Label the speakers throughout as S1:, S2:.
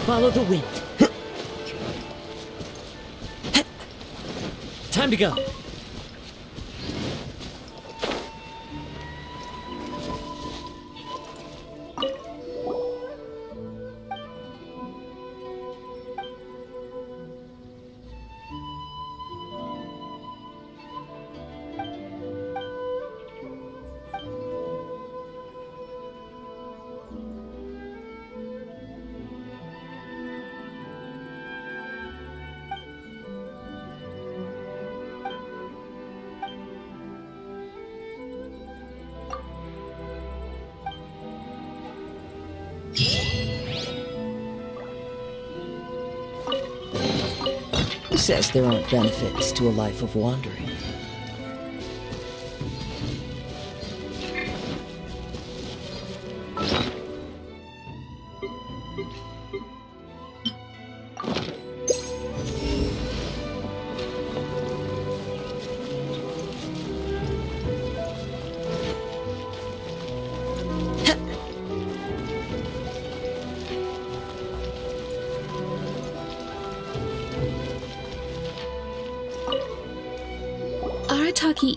S1: Follow the wind. Time to go.
S2: Who says there aren't benefits to a life of wandering?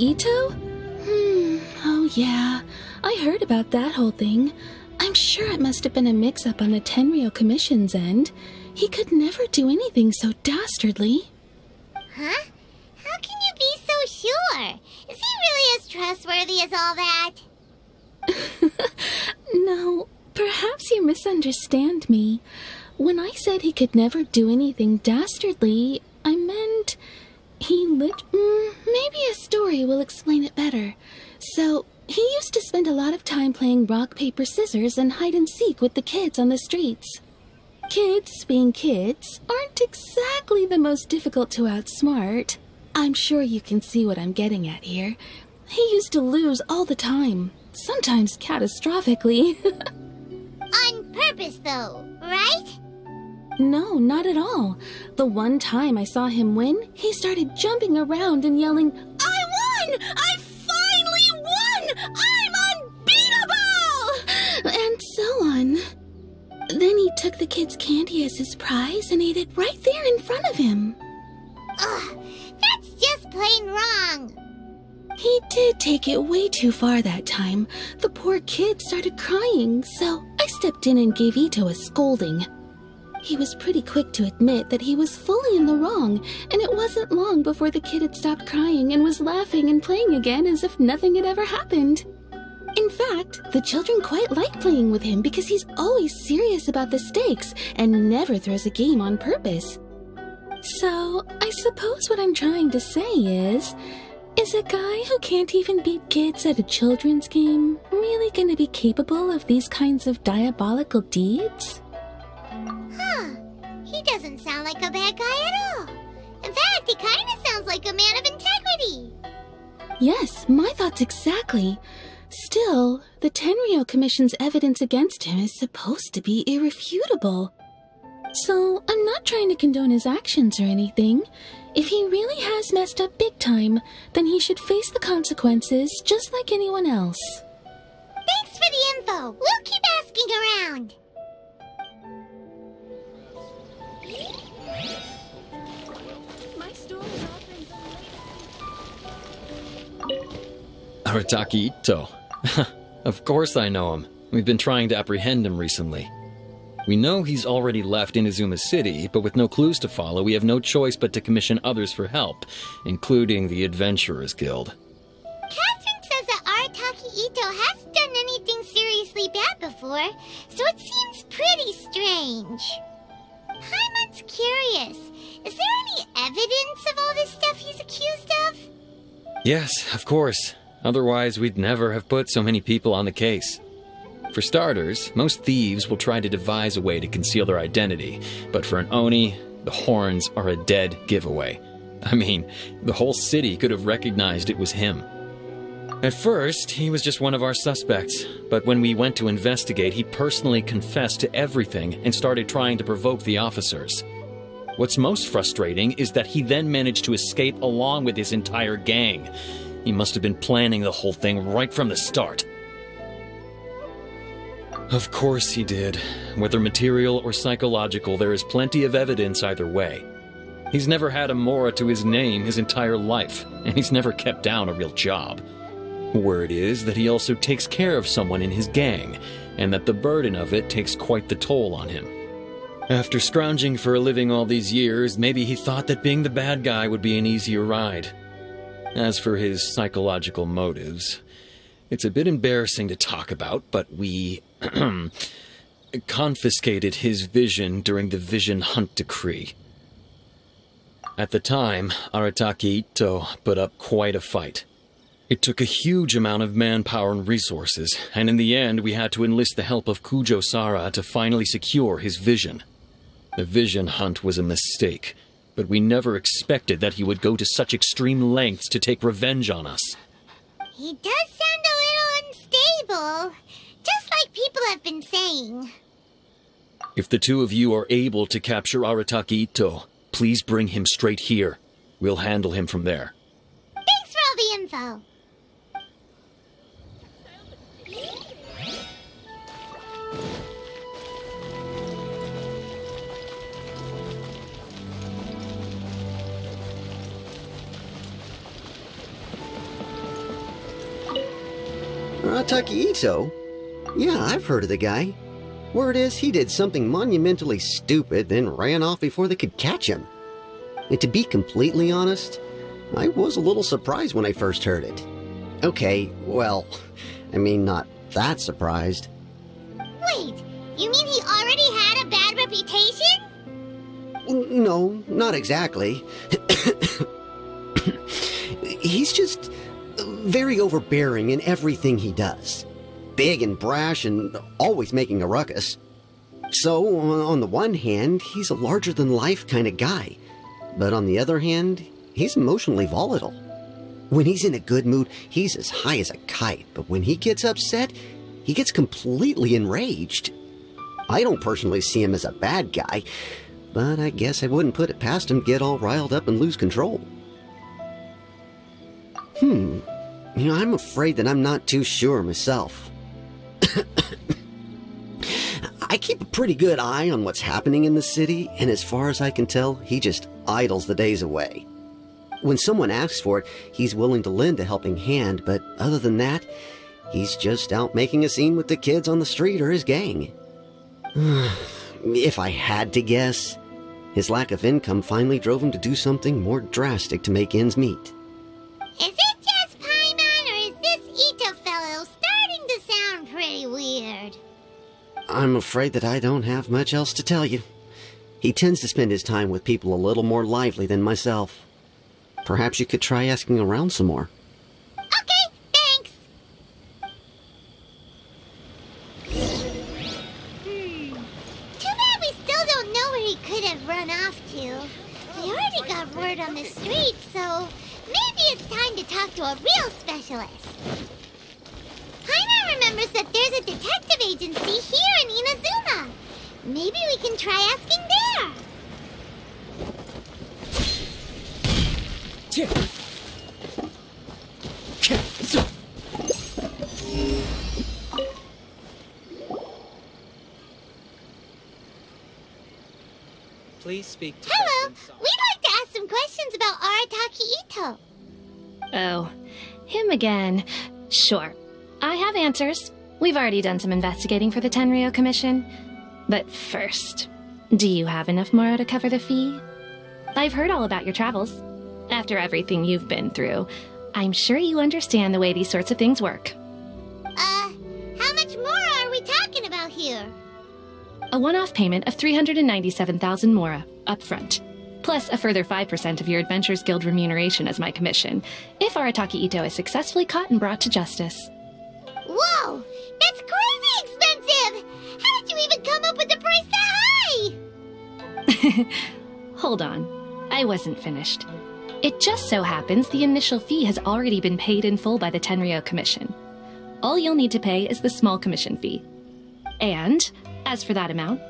S3: Ito? Oh yeah, I heard about that whole thing. I'm sure it must have been a mix-up on the Tenryou Commission's end. He could never do anything so dastardly.
S4: Huh? How can you be so sure? Is he really as trustworthy as all that?
S3: No, perhaps you misunderstand me. When I said he could never do anything dastardly, I meant... maybe a story will explain it better. So, he used to spend a lot of time playing rock, paper, scissors and hide-and-seek with the kids on the streets. Kids, being kids, aren't exactly the most difficult to outsmart. I'm sure you can see what I'm getting at here. He used to lose all the time, sometimes catastrophically.
S4: On purpose, though, right?
S3: No, not at all. The one time I saw him win, he started jumping around and yelling, "I won! I finally won! I'm unbeatable!" And so on. Then he took the kid's candy as his prize and ate it right there in front of him.
S4: Ugh, that's just plain wrong.
S3: He did take it way too far that time. The poor kid started crying, so I stepped in and gave Ito a scolding. He was pretty quick to admit that he was fully in the wrong, and it wasn't long before the kid had stopped crying and was laughing and playing again as if nothing had ever happened. In fact, the children quite like playing with him because he's always serious about the stakes and never throws a game on purpose. So, I suppose what I'm trying to say is a guy who can't even beat kids at a children's game really going to be capable of these kinds of diabolical deeds?
S4: Huh. He doesn't sound like a bad guy at all. In fact, he kind of sounds like a man of integrity.
S3: Yes, my thoughts exactly. Still, the Tenryou Commission's evidence against him is supposed to be irrefutable. So, I'm not trying to condone his actions or anything. If he really has messed up big time, then he should face the consequences just like anyone else.
S4: Thanks for the info. We'll keep asking around.
S1: Arataki Ito. Of course I know him. We've been trying to apprehend him recently. We know he's already left Inazuma City, but with no clues to follow, we have no choice but to commission others for help, including the Adventurers Guild.
S4: Catherine says that Arataki Ito hasn't done done anything seriously bad before, so it seems pretty strange. Paimon's curious. Is there any evidence of all this stuff he's accused of?
S1: Yes, of course. Otherwise, we'd never have put so many people on the case. For starters, most thieves will try to devise a way to conceal their identity, but for an Oni, the horns are a dead giveaway. I mean, the whole city could have recognized it was him. At first, he was just one of our suspects, but when we went to investigate, he personally confessed to everything and started trying to provoke the officers. What's most frustrating is that he then managed to escape along with his entire gang. He must have been planning the whole thing right from the start. Of course he did. Whether material or psychological, there is plenty of evidence either way. He's never had a Mora to his name his entire life, and he's never kept down a real job. Word is that he also takes care of someone in his gang, and that the burden of it takes quite the toll on him. After scrounging for a living all these years, maybe he thought that being the bad guy would be an easier ride. As for his psychological motives, it's a bit embarrassing to talk about, but we confiscated his vision during the Vision Hunt Decree. At the time, Arataki Ito put up quite a fight. It took a huge amount of manpower and resources, and in the end we had to enlist the help of Kujo Sara to finally secure his vision. The Vision Hunt was a mistake, but we never expected that he would go to such extreme lengths to take revenge on us.
S4: He does sound a little unstable, just like people have been saying.
S1: If the two of you are able to capture Arataki Ito, please bring him straight here. We'll handle him from there.
S4: Thanks for all the info.
S5: Arataki Ito? Yeah, I've heard of the guy. Word is he did something monumentally stupid, then ran off before they could catch him. And to be completely honest, I was a little surprised when I first heard it. Okay, well, I mean, not that surprised.
S4: Wait, you mean he already had a bad reputation?
S5: No, not exactly. He's just very overbearing in everything he does. Big and brash and always making a ruckus. So, on the one hand, he's a larger-than-life kind of guy. But on the other hand, he's emotionally volatile. When he's in a good mood, he's as high as a kite. But when he gets upset, he gets completely enraged. I don't personally see him as a bad guy, but I guess I wouldn't put it past him to get all riled up and lose control. I'm afraid that I'm not too sure myself. I keep a pretty good eye on what's happening in the city, and as far as I can tell, he just idles the days away. When someone asks for it, he's willing to lend a helping hand, but other than that, he's just out making a scene with the kids on the street or his gang. If I had to guess, his lack of income finally drove him to do something more drastic to make ends meet.
S4: Is it just Paimon, or is this Ito fellow starting to sound pretty weird?
S5: I'm afraid that I don't have much else to tell you. He tends to spend his time with people a little more lively than myself. Perhaps you could try asking around some more.
S4: Okay, thanks. Too bad we still don't know where he could have run off to. We already got word on the street, so maybe it's time to talk to a real specialist. Paimon remembers that there's a detective agency here in Inazuma. Maybe we can try asking there.
S6: Please speak to
S4: Hello,
S6: Captain
S4: we'd like to ask some questions about Arataki Ito.
S7: Oh, him again. Sure. I have answers. We've already done some investigating for the Tenryo Commission. But first, do you have enough Moro to cover the fee? I've heard all about your travels. After everything you've been through, I'm sure you understand the way these sorts of things work.
S4: here?
S7: A one-off payment of 397,000 mora, up front, plus a further 5% of your Adventures Guild remuneration as my commission, if Arataki Ito is successfully caught and brought to justice.
S4: Whoa! That's crazy expensive! How did you even come up with a price that high?
S7: Hold on. I wasn't finished. It just so happens the initial fee has already been paid in full by the Tenryou Commission. All you'll need to pay is the small commission fee. And, as for that amount,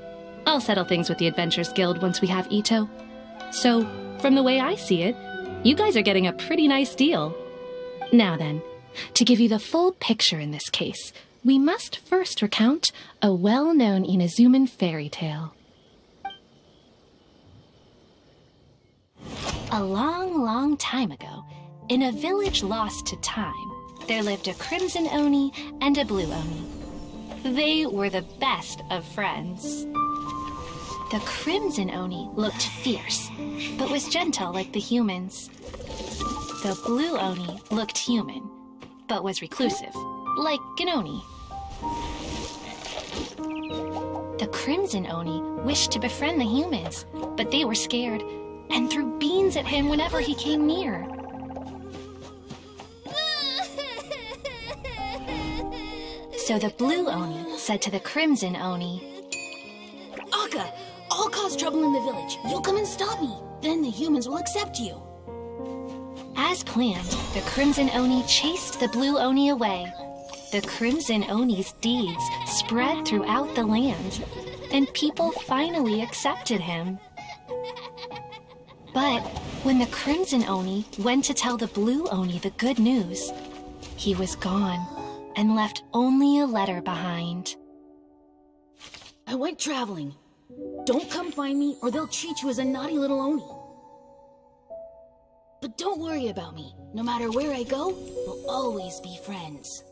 S7: I'll settle things with the Adventures Guild once we have Ito. So, from the way I see it, you guys are getting a pretty nice deal. Now then, to give you the full picture in this case, we must first recount a well-known Inazuman fairy tale. A long, long time ago, in a village lost to time, there lived a Crimson Oni and a Blue Oni. They were the best of friends. The Crimson Oni looked fierce, but was gentle like the humans. The Blue Oni looked human, but was reclusive, like an Oni. The Crimson Oni wished to befriend the humans, but they were scared and threw beans at him whenever he came near. So the Blue Oni said to the Crimson Oni,
S8: Akka, I'll cause trouble in the village. You'll come and stop me. Then the humans will accept you.
S7: As planned, the Crimson Oni chased the Blue Oni away. The Crimson Oni's deeds spread throughout the land, and people finally accepted him. But when the Crimson Oni went to tell the Blue Oni the good news, he was gone and left only a letter behind.
S8: I went traveling. Don't come find me or they'll treat you as a naughty little Oni. But don't worry about me. No matter where I go, we'll always be friends.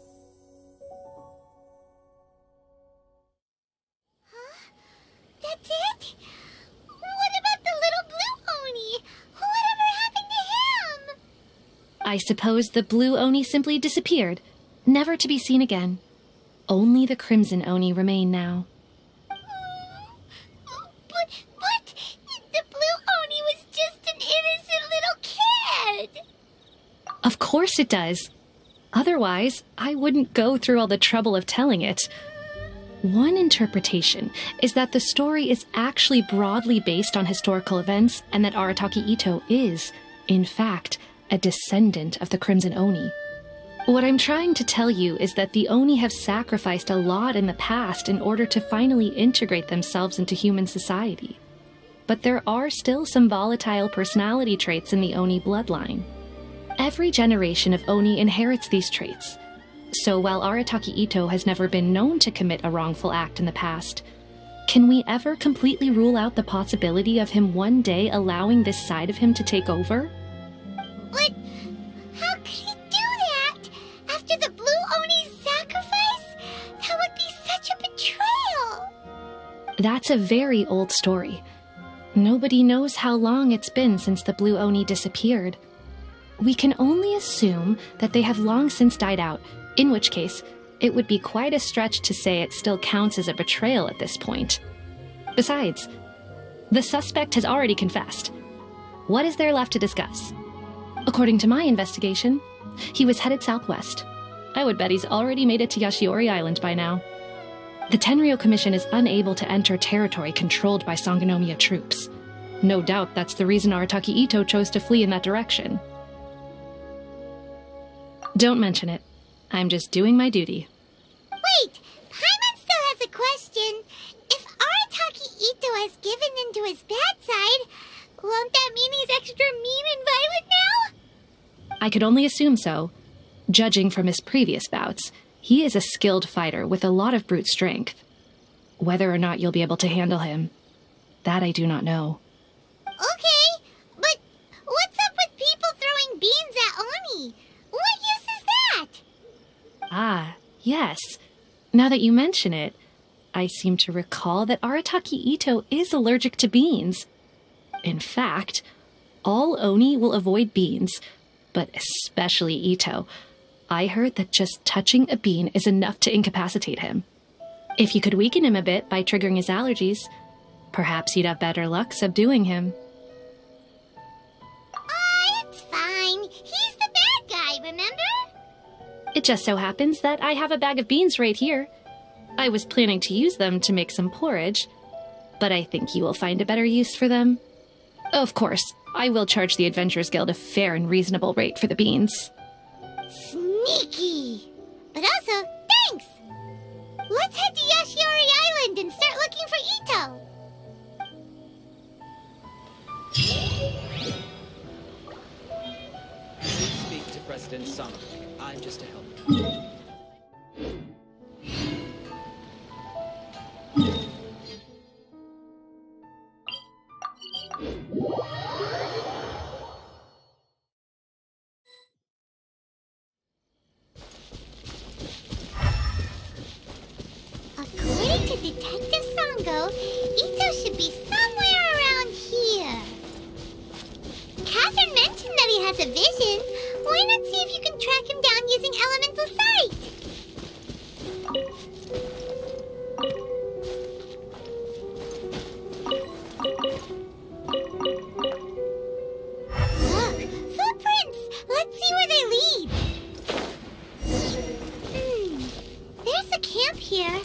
S4: Huh? That's it? What about the little Blue Oni? Whatever happened to him?
S7: I suppose the Blue Oni simply disappeared, never to be seen again. Only the Crimson Oni remain now.
S4: But the Blue Oni was just an innocent little kid.
S7: Of course it does. Otherwise, I wouldn't go through all the trouble of telling it. One interpretation is that the story is actually broadly based on historical events and that Arataki Ito is, in fact, a descendant of the Crimson Oni. What I'm trying to tell you is that the Oni have sacrificed a lot in the past in order to finally integrate themselves into human society. But there are still some volatile personality traits in the Oni bloodline. Every generation of Oni inherits these traits. So while Arataki Ito has never been known to commit a wrongful act in the past, can we ever completely rule out the possibility of him one day allowing this side of him to take over?
S4: But how could he do that? After the Blue Oni's sacrifice? That would be such a betrayal.
S7: That's a very old story. Nobody knows how long it's been since the Blue Oni disappeared. We can only assume that they have long since died out, in which case, it would be quite a stretch to say it still counts as a betrayal at this point. Besides, the suspect has already confessed. What is there left to discuss? According to my investigation, he was headed southwest. I would bet he's already made it to Yashiori Island by now. The Tenryou Commission is unable to enter territory controlled by Sangonomiya troops. No doubt that's the reason Arataki Ito chose to flee in that direction. Don't mention it. I'm just doing my duty.
S4: Wait, Paimon still has a question. If Arataki Ito has given in to his bad side, won't that mean he's extra mean and violent now?
S7: I could only assume so. Judging from his previous bouts, he is a skilled fighter with a lot of brute strength. Whether or not you'll be able to handle him, that I do not know.
S4: Okay, but what's up with people throwing beans at Oni? What use is that?
S7: Ah, yes. Now that you mention it, I seem to recall that Arataki Ito is allergic to beans. In fact, all Oni will avoid beans, but especially Ito. I heard that just touching a bean is enough to incapacitate him. If you could weaken him a bit by triggering his allergies, perhaps you'd have better luck subduing him.
S4: It's fine. He's the bad guy, remember?
S7: It just so happens that I have a bag of beans right here. I was planning to use them to make some porridge, but I think you will find a better use for them. Of course, I will charge the Adventurers Guild a fair and reasonable rate for the beans.
S4: Sneaky! But also, thanks! Let's head to Yashiori Island and start looking for Ito!
S6: Please speak to President Song. I'm just a helper.
S4: According to Detective Sango, Ito should be somewhere around here. Catherine mentioned that he has a vision. Why not see if you can track him down using elemental sight? Look, footprints! Let's see where they lead. There's a camp here,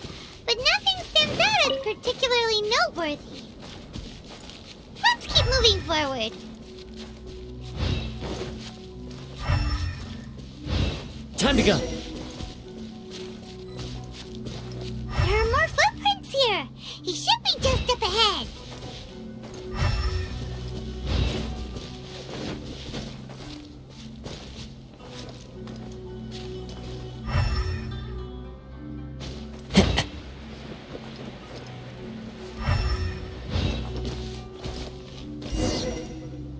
S4: but nothing stands out as particularly noteworthy. Let's keep moving forward.
S2: Time to go.
S4: There are more footprints here. He should be just up ahead.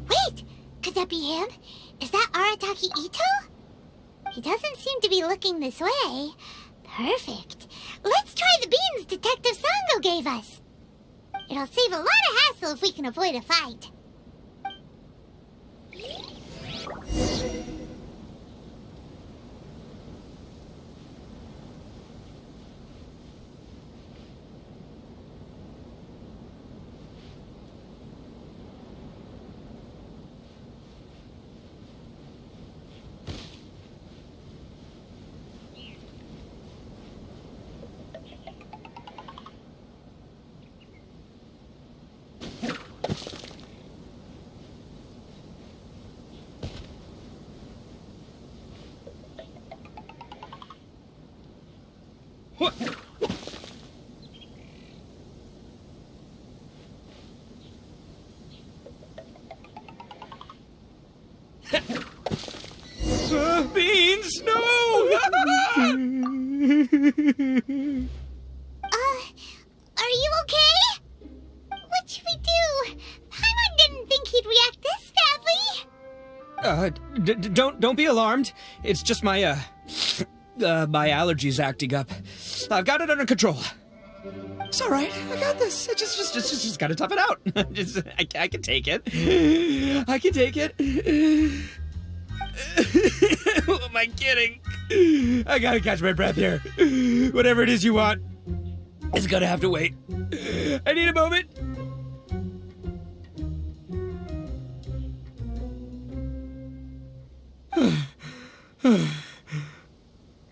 S4: Wait! Could that be him? Is that Arataki Ito? He doesn't seem to be looking this way. Perfect. Let's try the beans Detective Sango gave us. It'll save a lot of hassle if we can avoid a fight.
S9: Beans, no!
S4: Are you okay? What should we do? Paimon didn't think he'd react this badly.
S9: Don't be alarmed. It's just my my allergies acting up. I've got it under control. It's all right. I got this. I just gotta tough it out. I can take it. I can take it. Who am I kidding? I gotta catch my breath here. Whatever it is you want, it's gonna have to wait. I need a moment.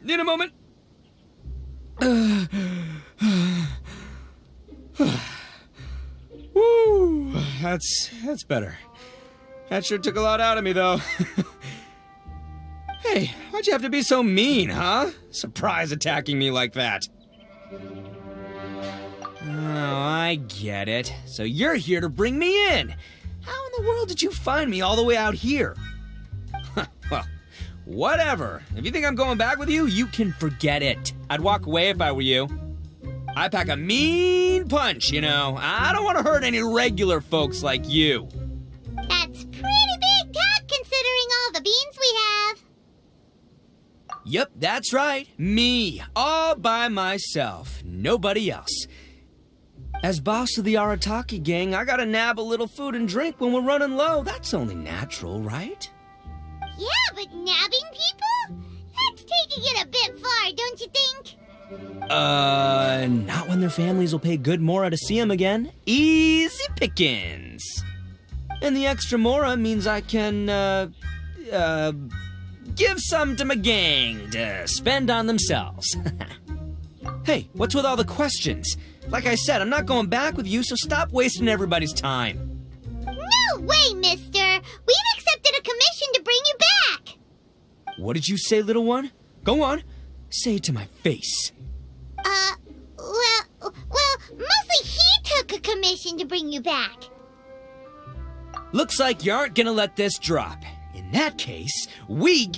S9: Need a moment. Woo, that's better. That sure took a lot out of me, though. Hey, why'd you have to be so mean, huh? Surprise attacking me like that. Oh, I get it. So you're here to bring me in. How in the world did you find me all the way out here? Well, whatever. If you think I'm going back with you, you can forget it. I'd walk away if I were you. I pack a mean punch, you know. I don't want to hurt any regular folks like you.
S4: That's pretty big talk considering all the beans we have.
S9: Yep, that's right. Me, all by myself. Nobody else. As boss of the Arataki gang, I gotta nab a little food and drink when we're running low. That's only natural, right?
S4: Yeah, but nabbing people? That's taking it a bit far, don't you think?
S9: when their families will pay good mora to see them again. Easy pickings. And the extra mora means I can, give some to my gang to spend on themselves. Hey, what's with all the questions? Like I said, I'm not going back with you, so stop wasting everybody's time.
S4: No way, mister! We've accepted a commission to bring you back!
S9: What did you say, little one? Go on. Say it to my face.
S4: Well, mostly he took a commission to bring you back.
S9: Looks like you aren't gonna let this drop. In that case, we...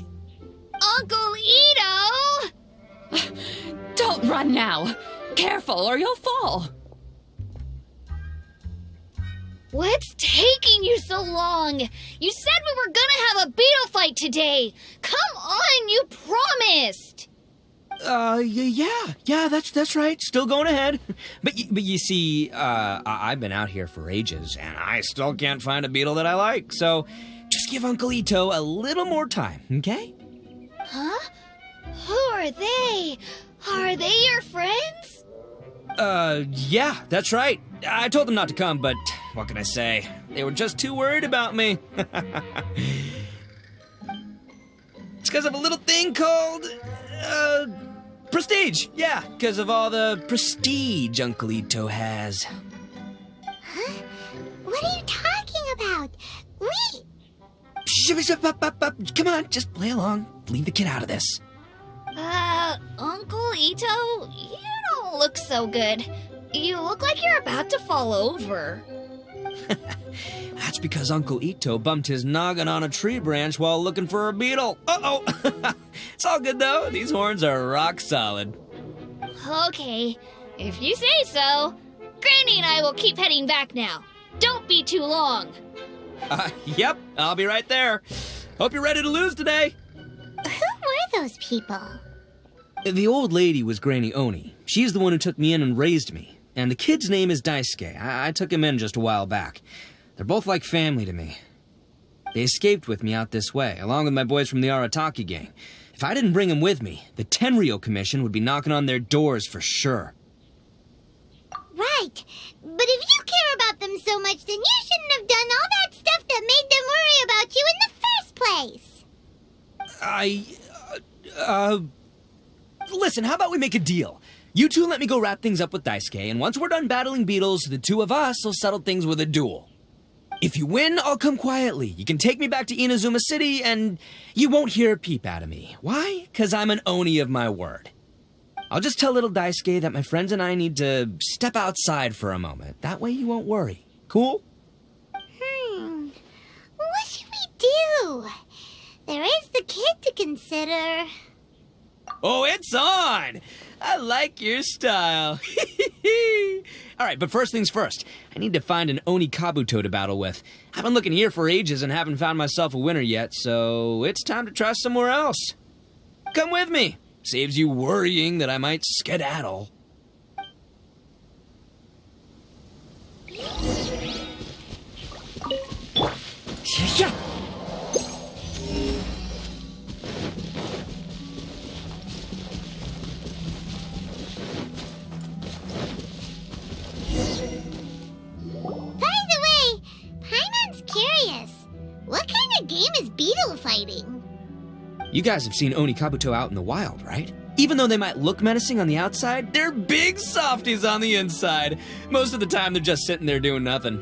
S8: Uncle Ito!
S10: Don't run now. Careful or you'll fall.
S8: What's taking you so long? You said we were gonna have a beetle fight today. Come on, you promised.
S9: Yeah, that's right. Still going ahead. But you see, I've been out here for ages, and I still can't find a beetle that I like. So just give Uncle Ito a little more time, okay?
S8: Huh? Who are they? Are they your friends?
S9: Yeah, that's right. I told them not to come, but what can I say? They were just too worried about me. It's because of a little thing called, prestige. Yeah, because of all the prestige Uncle Ito has.
S4: Huh? What are you talking about?
S9: Come on, just play along. Leave the kid out of this.
S8: Uncle Ito, you don't look so good. You look like you're about to fall over.
S9: That's because Uncle Ito bumped his noggin on a tree branch while looking for a beetle. Uh-oh! It's all good, though. These horns are rock solid.
S8: Okay, if you say so. Granny and I will keep heading back now. Don't be too long.
S9: Yep, I'll be right there. Hope you're ready to lose today.
S4: Who were those people?
S9: The old lady was Granny Oni. She's the one who took me in and raised me. And the kid's name is Daisuke. I took him in just a while back. They're both like family to me. They escaped with me out this way, along with my boys from the Arataki gang. If I didn't bring them with me, the Tenryou Commission would be knocking on their doors for sure.
S4: Right. But if you care about them so much, then you shouldn't have done all that stuff that made them worry about you in the first place.
S9: Listen, how about we make a deal? You two let me go wrap things up with Daisuke, and once we're done battling beetles, the two of us will settle things with a duel. If you win, I'll come quietly. You can take me back to Inazuma City, and you won't hear a peep out of me. Why? 'Cause I'm an Oni of my word. I'll just tell little Daisuke that my friends and I need to step outside for a moment. That way you won't worry. Cool?
S4: What should we do? There is the kid to consider.
S9: Oh, it's on! I like your style. All right, but first things first. I need to find an Oni Kabuto to battle with. I've been looking here for ages and haven't found myself a winner yet, so it's time to try somewhere else. Come with me. Saves you worrying that I might skedaddle. Yeah.
S4: What kind of game is beetle fighting?
S9: You guys have seen Oni Kabuto out in the wild, right? Even though they might look menacing on the outside, they're big softies on the inside. Most of the time, they're just sitting there doing nothing.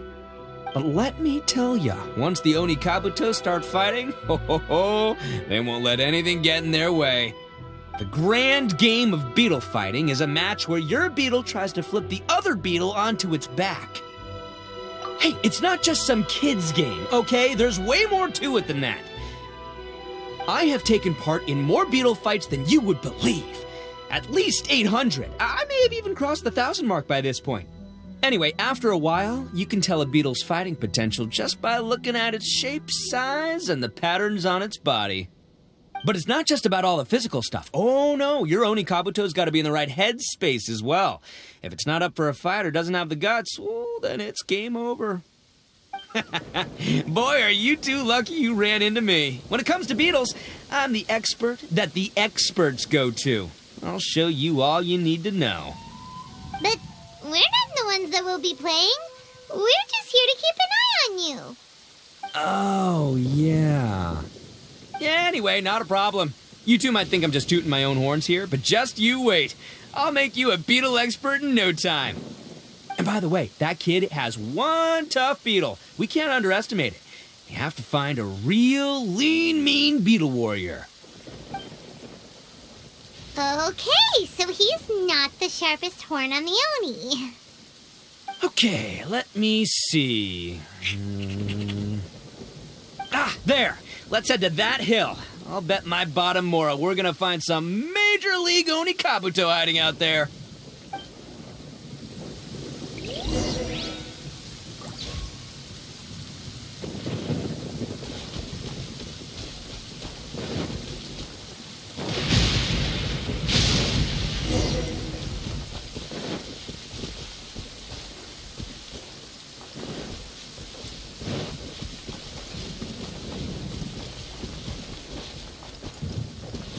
S9: But let me tell ya, once the Oni Kabuto start fighting, they won't let anything get in their way. The grand game of beetle fighting is a match where your beetle tries to flip the other beetle onto its back. Hey, it's not just some kid's game, okay? There's way more to it than that. I have taken part in more beetle fights than you would believe. At least 800. I may have even crossed the 1,000 mark by this point. Anyway, after a while, you can tell a beetle's fighting potential just by looking at its shape, size, and the patterns on its body. But it's not just about all the physical stuff. Oh no, your Oni Kabuto's got to be in the right headspace as well. If it's not up for a fight or doesn't have the guts, well, then it's game over. Boy, are you two lucky you ran into me. When it comes to beetles, I'm the expert that the experts go to. I'll show you all you need to know.
S4: But we're not the ones that will be playing. We're just here to keep an eye on you.
S9: Oh, yeah. Yeah, anyway, not a problem. You two might think I'm just tooting my own horns here, but just you wait. I'll make you a beetle expert in no time. And by the way, that kid has one tough beetle. We can't underestimate it. We have to find a real lean, mean beetle warrior.
S4: Okay, so he's not the sharpest horn on the Oni.
S9: Okay, let me see. There! Let's head to that hill. I'll bet my bottom Mora we're gonna find some Major League Oni Kabuto hiding out there.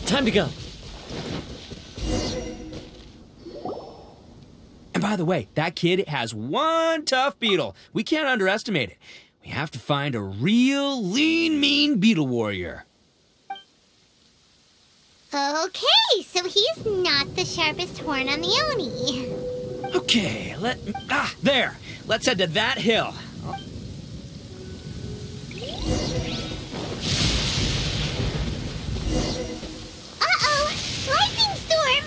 S2: Time to go.
S9: And by the way, that kid has one tough beetle. We can't underestimate it. We have to find a real lean, mean beetle warrior.
S4: Okay, so he's not the sharpest horn on the Oni.
S9: Okay, there. Let's head to that hill.
S4: Uh-oh! Lightning storm!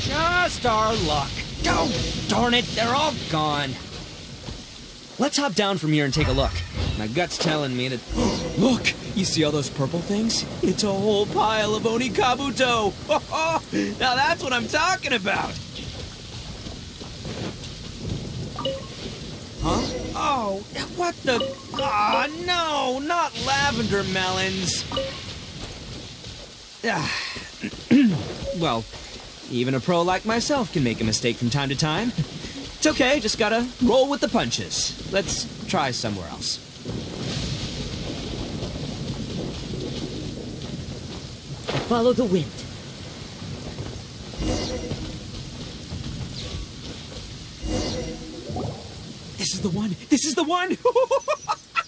S9: Just our luck. Oh, darn it, they're all gone. Let's hop down from here and take a look. My gut's telling me that... Look, you see all those purple things? It's a whole pile of Oni Kabuto. Now that's what I'm talking about. Huh? Oh, what the... Ah, no, not lavender melons. Well, even a pro like myself can make a mistake from time to time. It's okay, just gotta roll with the punches. Let's try somewhere else.
S2: Follow the wind.
S9: This is the one! This is the one!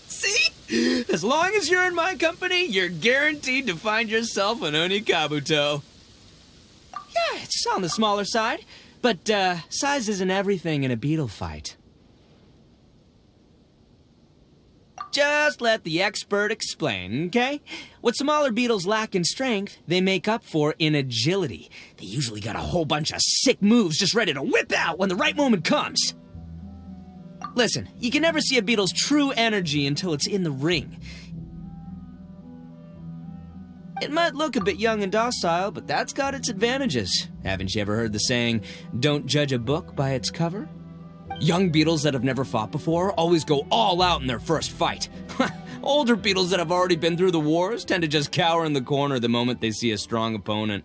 S9: See? As long as you're in my company, you're guaranteed to find yourself an Oni Kabuto. Yeah, it's on the smaller side, but size isn't everything in a beetle fight. Just let the expert explain, okay? What smaller beetles lack in strength, they make up for in agility. They usually got a whole bunch of sick moves just ready to whip out when the right moment comes. Listen, you can never see a beetle's true energy until it's in the ring. It might look a bit young and docile, but that's got its advantages. Haven't you ever heard the saying, don't judge a book by its cover? Young beetles that have never fought before always go all out in their first fight. Older beetles that have already been through the wars tend to just cower in the corner the moment they see a strong opponent.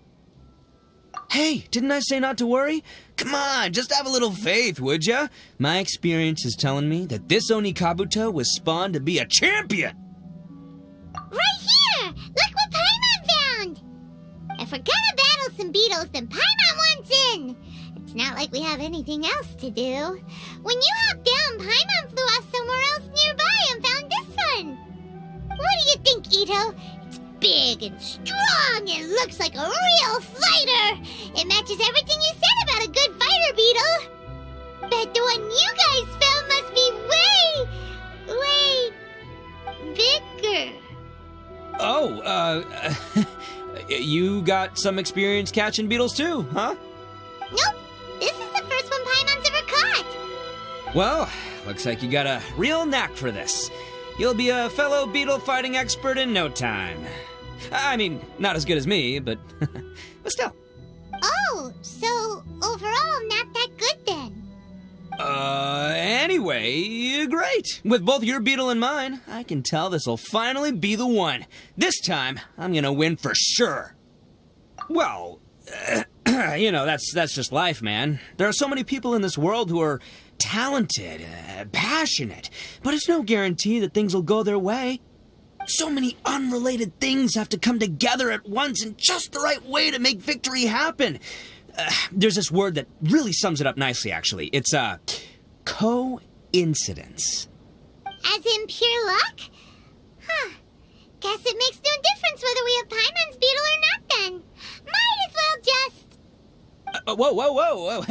S9: Hey, didn't I say not to worry? Come on, just have a little faith, would ya? My experience is telling me that this Oni Kabuto was spawned to be a champion!
S4: Right here! Look what Paimon found! If we're gonna battle some beetles, then Paimon wants in! It's not like we have anything else to do. When you hopped down, Paimon flew off somewhere else nearby and found this one! What do you think, Ito? It's big and strong and looks like a real fighter! It matches everything you said about a good fighter, Beetle! Bet the one you guys found must be way bigger.
S9: Oh, you got some experience catching beetles too, huh?
S4: Nope. This is the first one Paimon's ever caught.
S9: Well, looks like you got a real knack for this. You'll be a fellow beetle fighting expert in no time. I mean, not as good as me, but still.
S4: Oh, so overall not that good then.
S9: Anyway, great. With both your beetle and mine, I can tell this'll finally be the one. This time, I'm gonna win for sure. Well, that's just life, man. There are so many people in this world who are talented, passionate, but it's no guarantee that things will go their way. So many unrelated things have to come together at once in just the right way to make victory happen. There's this word that really sums it up nicely, actually. It's, coincidence.
S4: As in pure luck? Huh. Guess it makes no difference whether we have Paimon's beetle or not then. Might as well just...
S9: Whoa.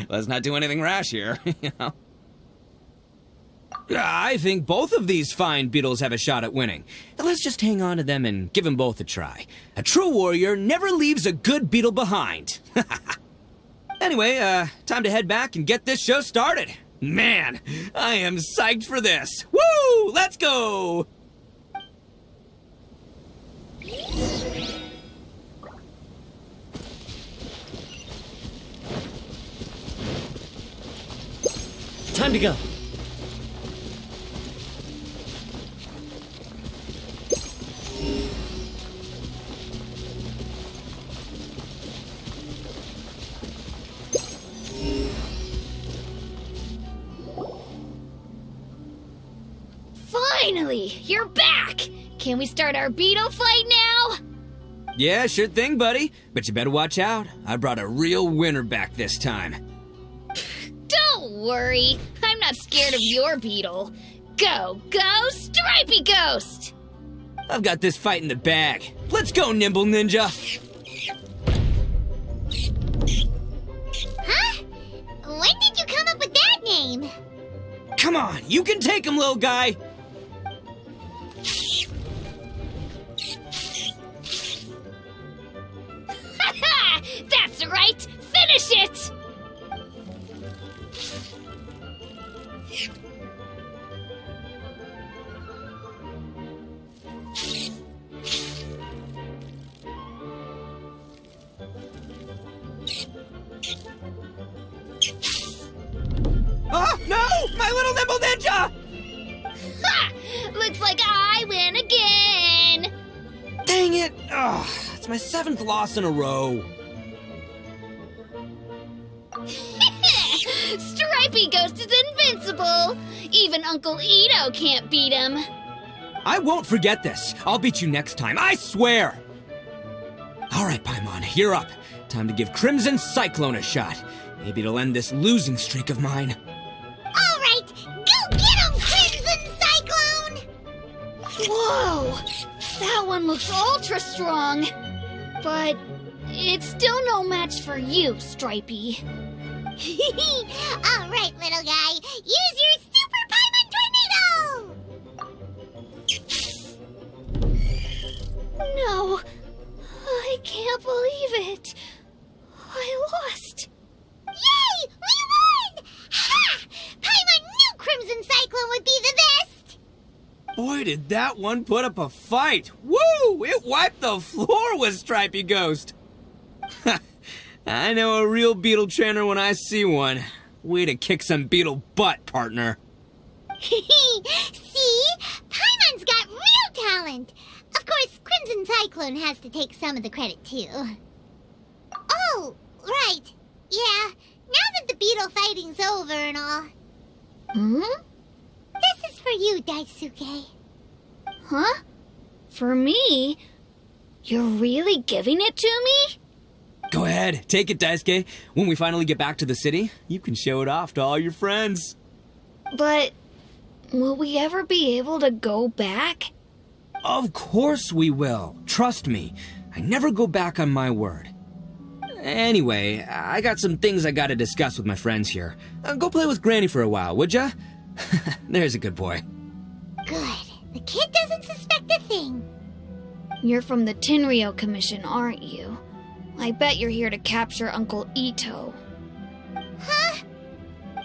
S9: Let's not do anything rash here, you know? I think both of these fine beetles have a shot at winning. Let's just hang on to them and give them both a try. A true warrior never leaves a good beetle behind. Anyway, time to head back and get this show started. Man, I am psyched for this. Woo! Let's go!
S2: Time to go.
S8: Finally, you're back! Can we start our beetle fight now?
S9: Yeah, sure thing, buddy. But you better watch out. I brought a real winner back this time.
S8: Don't worry, I'm not scared of your beetle. Go, Stripey Ghost!
S9: I've got this fight in the bag. Let's go, Nimble Ninja!
S4: Huh? When did you come up with that name?
S9: Come on, you can take him, little guy!
S8: Ha! That's right! Finish it!
S9: Oh, no! My little Nimble Ninja!
S8: Ha! Looks like I win again!
S9: Dang it! Oh, it's my 7th loss in a row.
S8: Stripey Ghost is invincible! Even Uncle Ito can't beat him.
S9: I won't forget this. I'll beat you next time, I swear! Alright, Paimon, you're up. Time to give Crimson Cyclone a shot. Maybe it'll end this losing streak of mine.
S4: All right, go get him, Crimson Cyclone!
S8: Whoa! That one looks ultra strong. But it's still no match for you, Stripey.
S4: All right, little guy, use your Super Paimon Tornado!
S8: No, I can't believe it. I lost.
S4: Yay! We won! Ha! Paimon knew Crimson Cyclone would be the best!
S9: Boy, did that one put up a fight! Woo! It wiped the floor with Stripey Ghost! I know a real beetle trainer when I see one. Way to kick some beetle butt, partner.
S4: See? Paimon's got real talent! Of course, Crimson Cyclone has to take some of the credit, too. Oh, right. Yeah, now that the beetle fighting's over and all.
S8: Hmm?
S4: This is for you, Daisuke.
S8: Huh? For me? You're really giving it to me?
S9: Go ahead, take it, Daisuke. When we finally get back to the city, you can show it off to all your friends.
S8: But will we ever be able to go back?
S9: Of course we will. Trust me. I never go back on my word. Anyway, I got some things I gotta discuss with my friends here. Go play with Granny for a while, would ya? There's a good boy.
S4: Good. The kid doesn't suspect a thing.
S8: You're from the Tenryo Commission, aren't you? I bet you're here to capture Uncle Ito.
S4: Huh?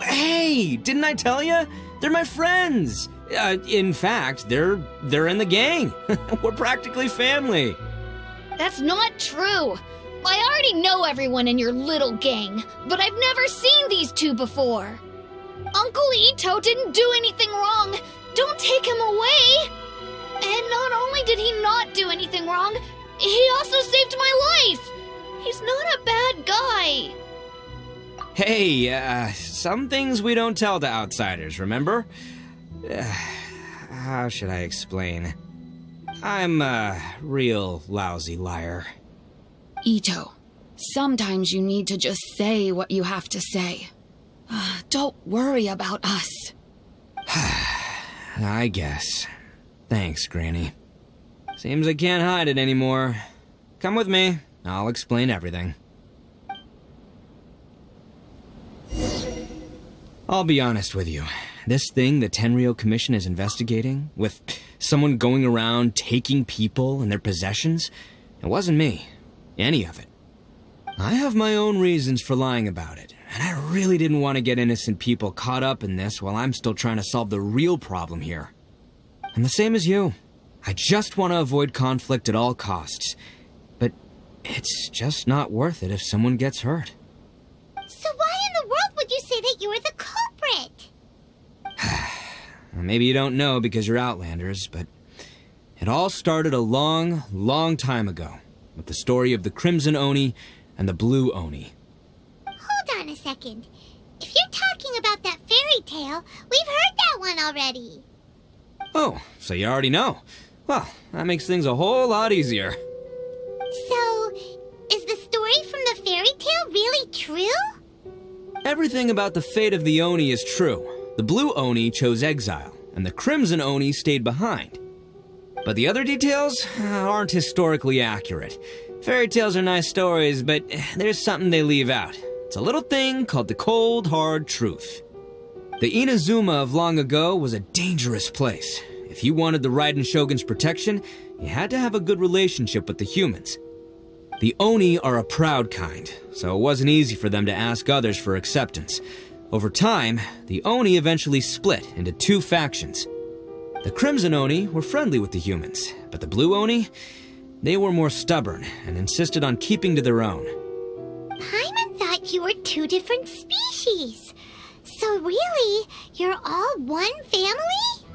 S9: Hey, didn't I tell ya? They're my friends. In fact, they're in the gang. We're practically family.
S8: That's not true. I already know everyone in your little gang, but I've never seen these two before. Uncle Ito didn't do anything wrong. Don't take him away. And not only did he not do anything wrong, he also saved my life. He's not a bad guy.
S9: Hey, some things we don't tell to outsiders, remember? How should I explain? I'm a real lousy liar.
S10: Ito, Sometimes you need to just say what you have to say. Don't worry about us.
S9: I guess. Thanks, Granny. Seems I can't hide it anymore. Come with me. I'll explain everything. I'll be honest with you. This thing the Tenryou Commission is investigating, with someone going around taking people and their possessions, it wasn't me. Any of it. I have my own reasons for lying about it, and I really didn't want to get innocent people caught up in this while I'm still trying to solve the real problem here. I'm the same as you. I just want to avoid conflict at all costs. But it's just not worth it if someone gets hurt.
S4: So why in the world would you say that you were the culprit?
S9: Maybe you don't know because you're Outlanders, but it all started a long, long time ago with the story of the Crimson Oni and the Blue Oni.
S4: Hold on a second. If you're talking about that fairy tale, we've heard that one already.
S9: Oh, so you already know. Well, that makes things a whole lot easier.
S4: So, is the story from the fairy tale really true?
S9: Everything about the fate of the Oni is true. The Blue Oni chose exile, and the Crimson Oni stayed behind. But the other details aren't historically accurate. Fairy tales are nice stories, but there's something they leave out. It's a little thing called the cold, hard truth. The Inazuma of long ago was a dangerous place. If you wanted the Raiden Shogun's protection, you had to have a good relationship with the humans. The Oni are a proud kind, so it wasn't easy for them to ask others for acceptance. Over time, the Oni eventually split into two factions. The Crimson Oni were friendly with the humans, but the Blue Oni, they were more stubborn and insisted on keeping to their own.
S4: Paimon thought you were two different species. So really, you're all one family?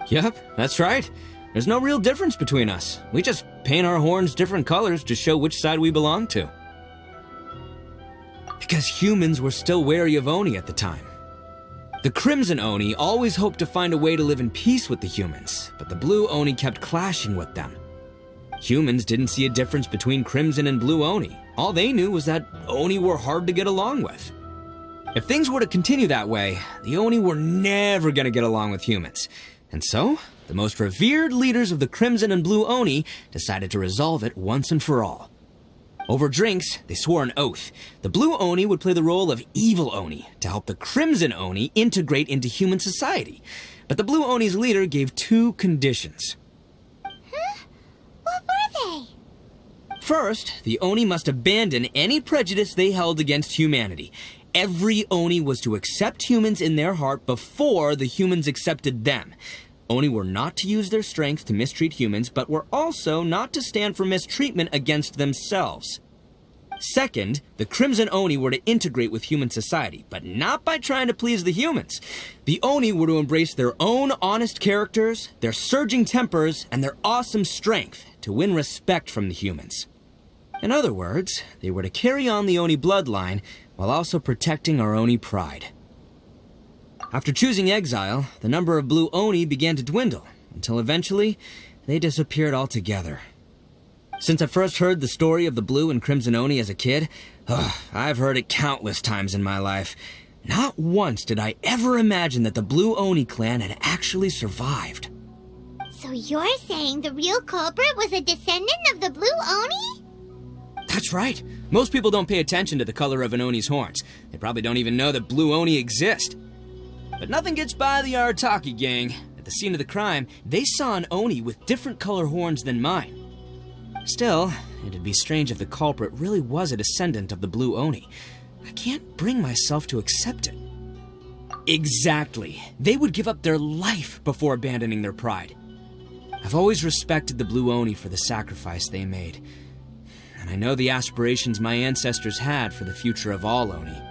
S9: Yep, that's right. There's no real difference between us. We just paint our horns different colors to show which side we belong to. Because humans were still wary of Oni at the time. The Crimson Oni always hoped to find a way to live in peace with the humans, but the Blue Oni kept clashing with them. Humans didn't see a difference between Crimson and Blue Oni. All they knew was that Oni were hard to get along with. If things were to continue that way, the Oni were never going to get along with humans. And so, the most revered leaders of the Crimson and Blue Oni decided to resolve it once and for all. Over drinks, they swore an oath. The Blue Oni would play the role of evil Oni to help the Crimson Oni integrate into human society. But the Blue Oni's leader gave two conditions.
S4: Huh? What were they?
S9: First, the Oni must abandon any prejudice they held against humanity. Every Oni was to accept humans in their heart before the humans accepted them. Oni were not to use their strength to mistreat humans, but were also not to stand for mistreatment against themselves. Second, the Crimson Oni were to integrate with human society, but not by trying to please the humans. The Oni were to embrace their own honest characters, their surging tempers, and their awesome strength to win respect from the humans. In other words, they were to carry on the Oni bloodline while also protecting our Oni pride. After choosing exile, the number of Blue Oni began to dwindle, until eventually, they disappeared altogether. Since I first heard the story of the Blue and Crimson Oni as a kid, I've heard it countless times in my life. Not once did I ever imagine that the Blue Oni clan had actually survived.
S4: So you're saying the real culprit was a descendant of the Blue Oni?
S9: That's right. Most people don't pay attention to the color of an Oni's horns. They probably don't even know that Blue Oni exist. But nothing gets by the Arataki gang. At the scene of the crime, they saw an Oni with different color horns than mine. Still, it'd be strange if the culprit really was a descendant of the Blue Oni. I can't bring myself to accept it. Exactly. They would give up their life before abandoning their pride. I've always respected the Blue Oni for the sacrifice they made. And I know the aspirations my ancestors had for the future of all Oni.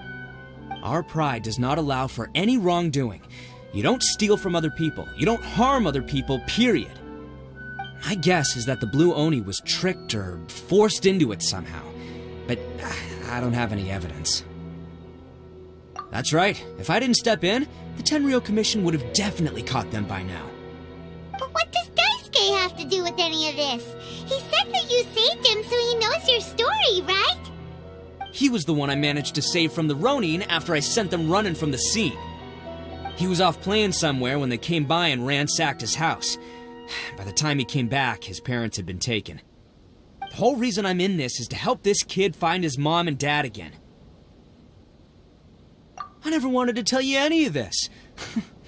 S9: Our pride does not allow for any wrongdoing. You don't steal from other people. You don't harm other people, period. My guess is that the Blue Oni was tricked or forced into it somehow. But I don't have any evidence. That's right. If I didn't step in, the Tenryou Commission would have definitely caught them by now.
S4: But what does Daisuke have to do with any of this? He said that you saved him so he knows your story, right?
S9: was the one I managed to save from the Ronin after I sent them running from the scene. He was off playing somewhere when they came by and ransacked his house. By the time he came back, his parents had been taken. The whole reason I'm in this is to help this kid find his mom and dad again. I never wanted to tell you any of this.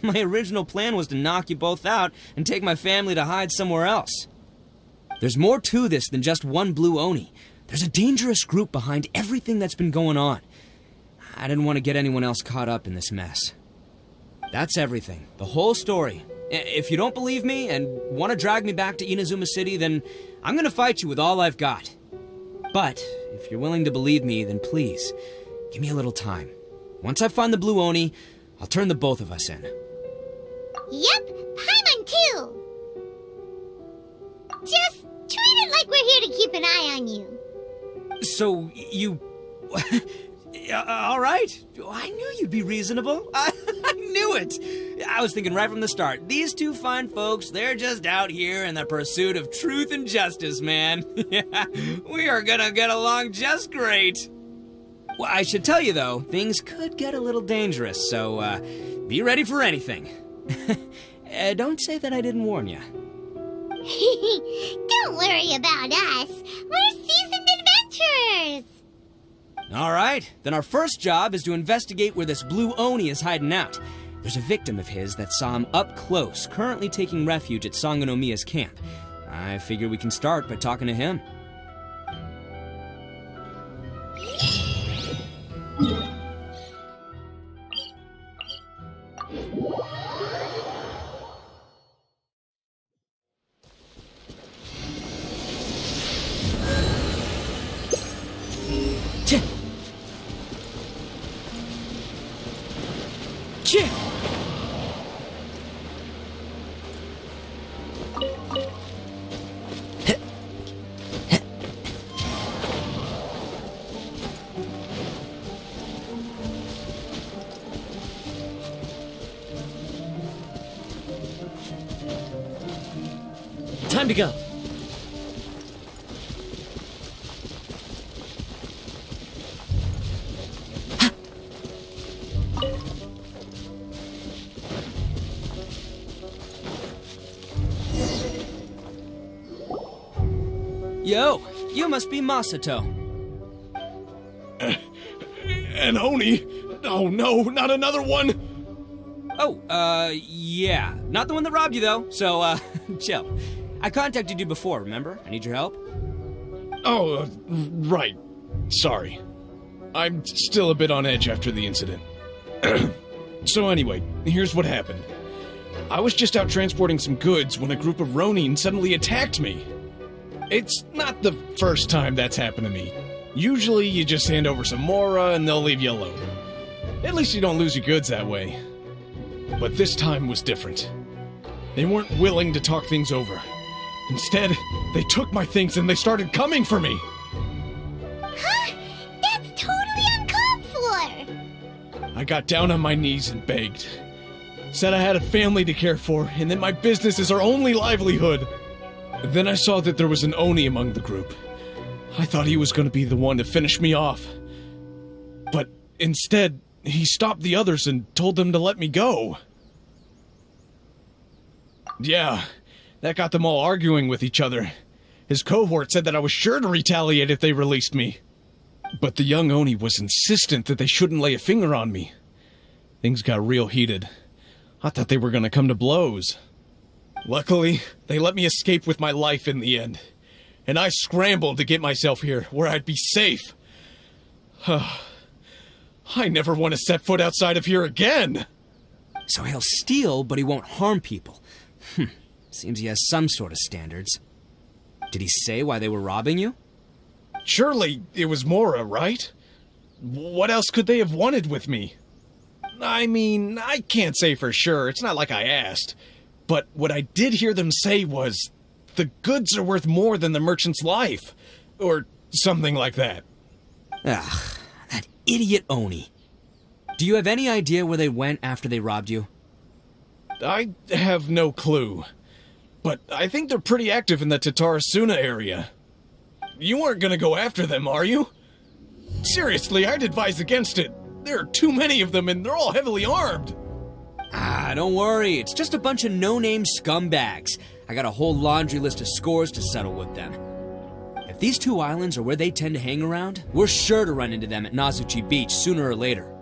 S9: My original plan was to knock you both out and take my family to hide somewhere else. There's more to this than just one blue Oni. There's a dangerous group behind everything that's been going on. I didn't want to get anyone else caught up in this mess. That's everything. The whole story. If you don't believe me and want to drag me back to Inazuma City, then I'm going to fight you with all I've got. But if you're willing to believe me, then please, give me a little time. Once I find the blue Oni, I'll turn the both of us in.
S4: Yep, Paimon too. Just treat it like we're here to keep an eye on you.
S9: So, you... all right. I knew you'd be reasonable. I knew it. I was thinking right from the start, these two fine folks, they're just out here in the pursuit of truth and justice, man. We are gonna get along just great. Well, I should tell you, though, things could get a little dangerous, so be ready for anything. Don't say that I didn't warn you.
S4: Don't worry about us. We're seasoned adventurers.
S9: All right, then our first job is to investigate where this blue Oni is hiding out. There's a victim of his that saw him up close, currently taking refuge at Sangonomiya's camp. I figure we can start by talking to him.
S2: Time to go.
S9: Yo, you must be Masato.
S11: An Oni? Oh no, not another one!
S9: Oh, yeah. Not the one that robbed you, though, so, chill. I contacted you before, remember? I need your help.
S11: Oh, right. Sorry. I'm still a bit on edge after the incident. So anyway, here's what happened. I was just out transporting some goods when a group of Ronin suddenly attacked me. It's not the first time that's happened to me. Usually you just hand over some Mora and they'll leave you alone. At least you don't lose your goods that way. But this time was different. They weren't willing to talk things over. Instead, they took my things and they started coming for me.
S4: Huh? That's totally uncalled for!
S11: I got down on my knees and begged. Said I had a family to care for and that my business is our only livelihood. Then I saw that there was an Oni among the group. I thought he was going to be the one to finish me off. But instead, he stopped the others and told them to let me go. Yeah, that got them all arguing with each other. His cohort said that I was sure to retaliate if they released me. But the young Oni was insistent that they shouldn't lay a finger on me. Things got real heated. I thought they were going to come to blows. Luckily, they let me escape with my life in the end. And I scrambled to get myself here, where I'd be safe. I never want to set foot outside of here again!
S9: So he'll steal, but he won't harm people. Seems he has some sort of standards. Did he say why they were robbing you?
S11: Surely it was Mora, right? What else could they have wanted with me? I mean, I can't say for sure, it's not like I asked. But what I did hear them say was, the goods are worth more than the merchant's life. Or something like that.
S9: Ugh, that idiot Oni. Do you have any idea where they went after they robbed you?
S11: I have no clue. But I think they're pretty active in the Tatarasuna area. You aren't gonna go after them, are you? Seriously, I'd advise against it. There are too many of them, and they're all heavily armed.
S9: Don't worry. It's just a bunch of no-name scumbags. I got a whole laundry list of scores to settle with them. If these two islands are where they tend to hang around, we're sure to run into them at Nazuchi Beach sooner or later.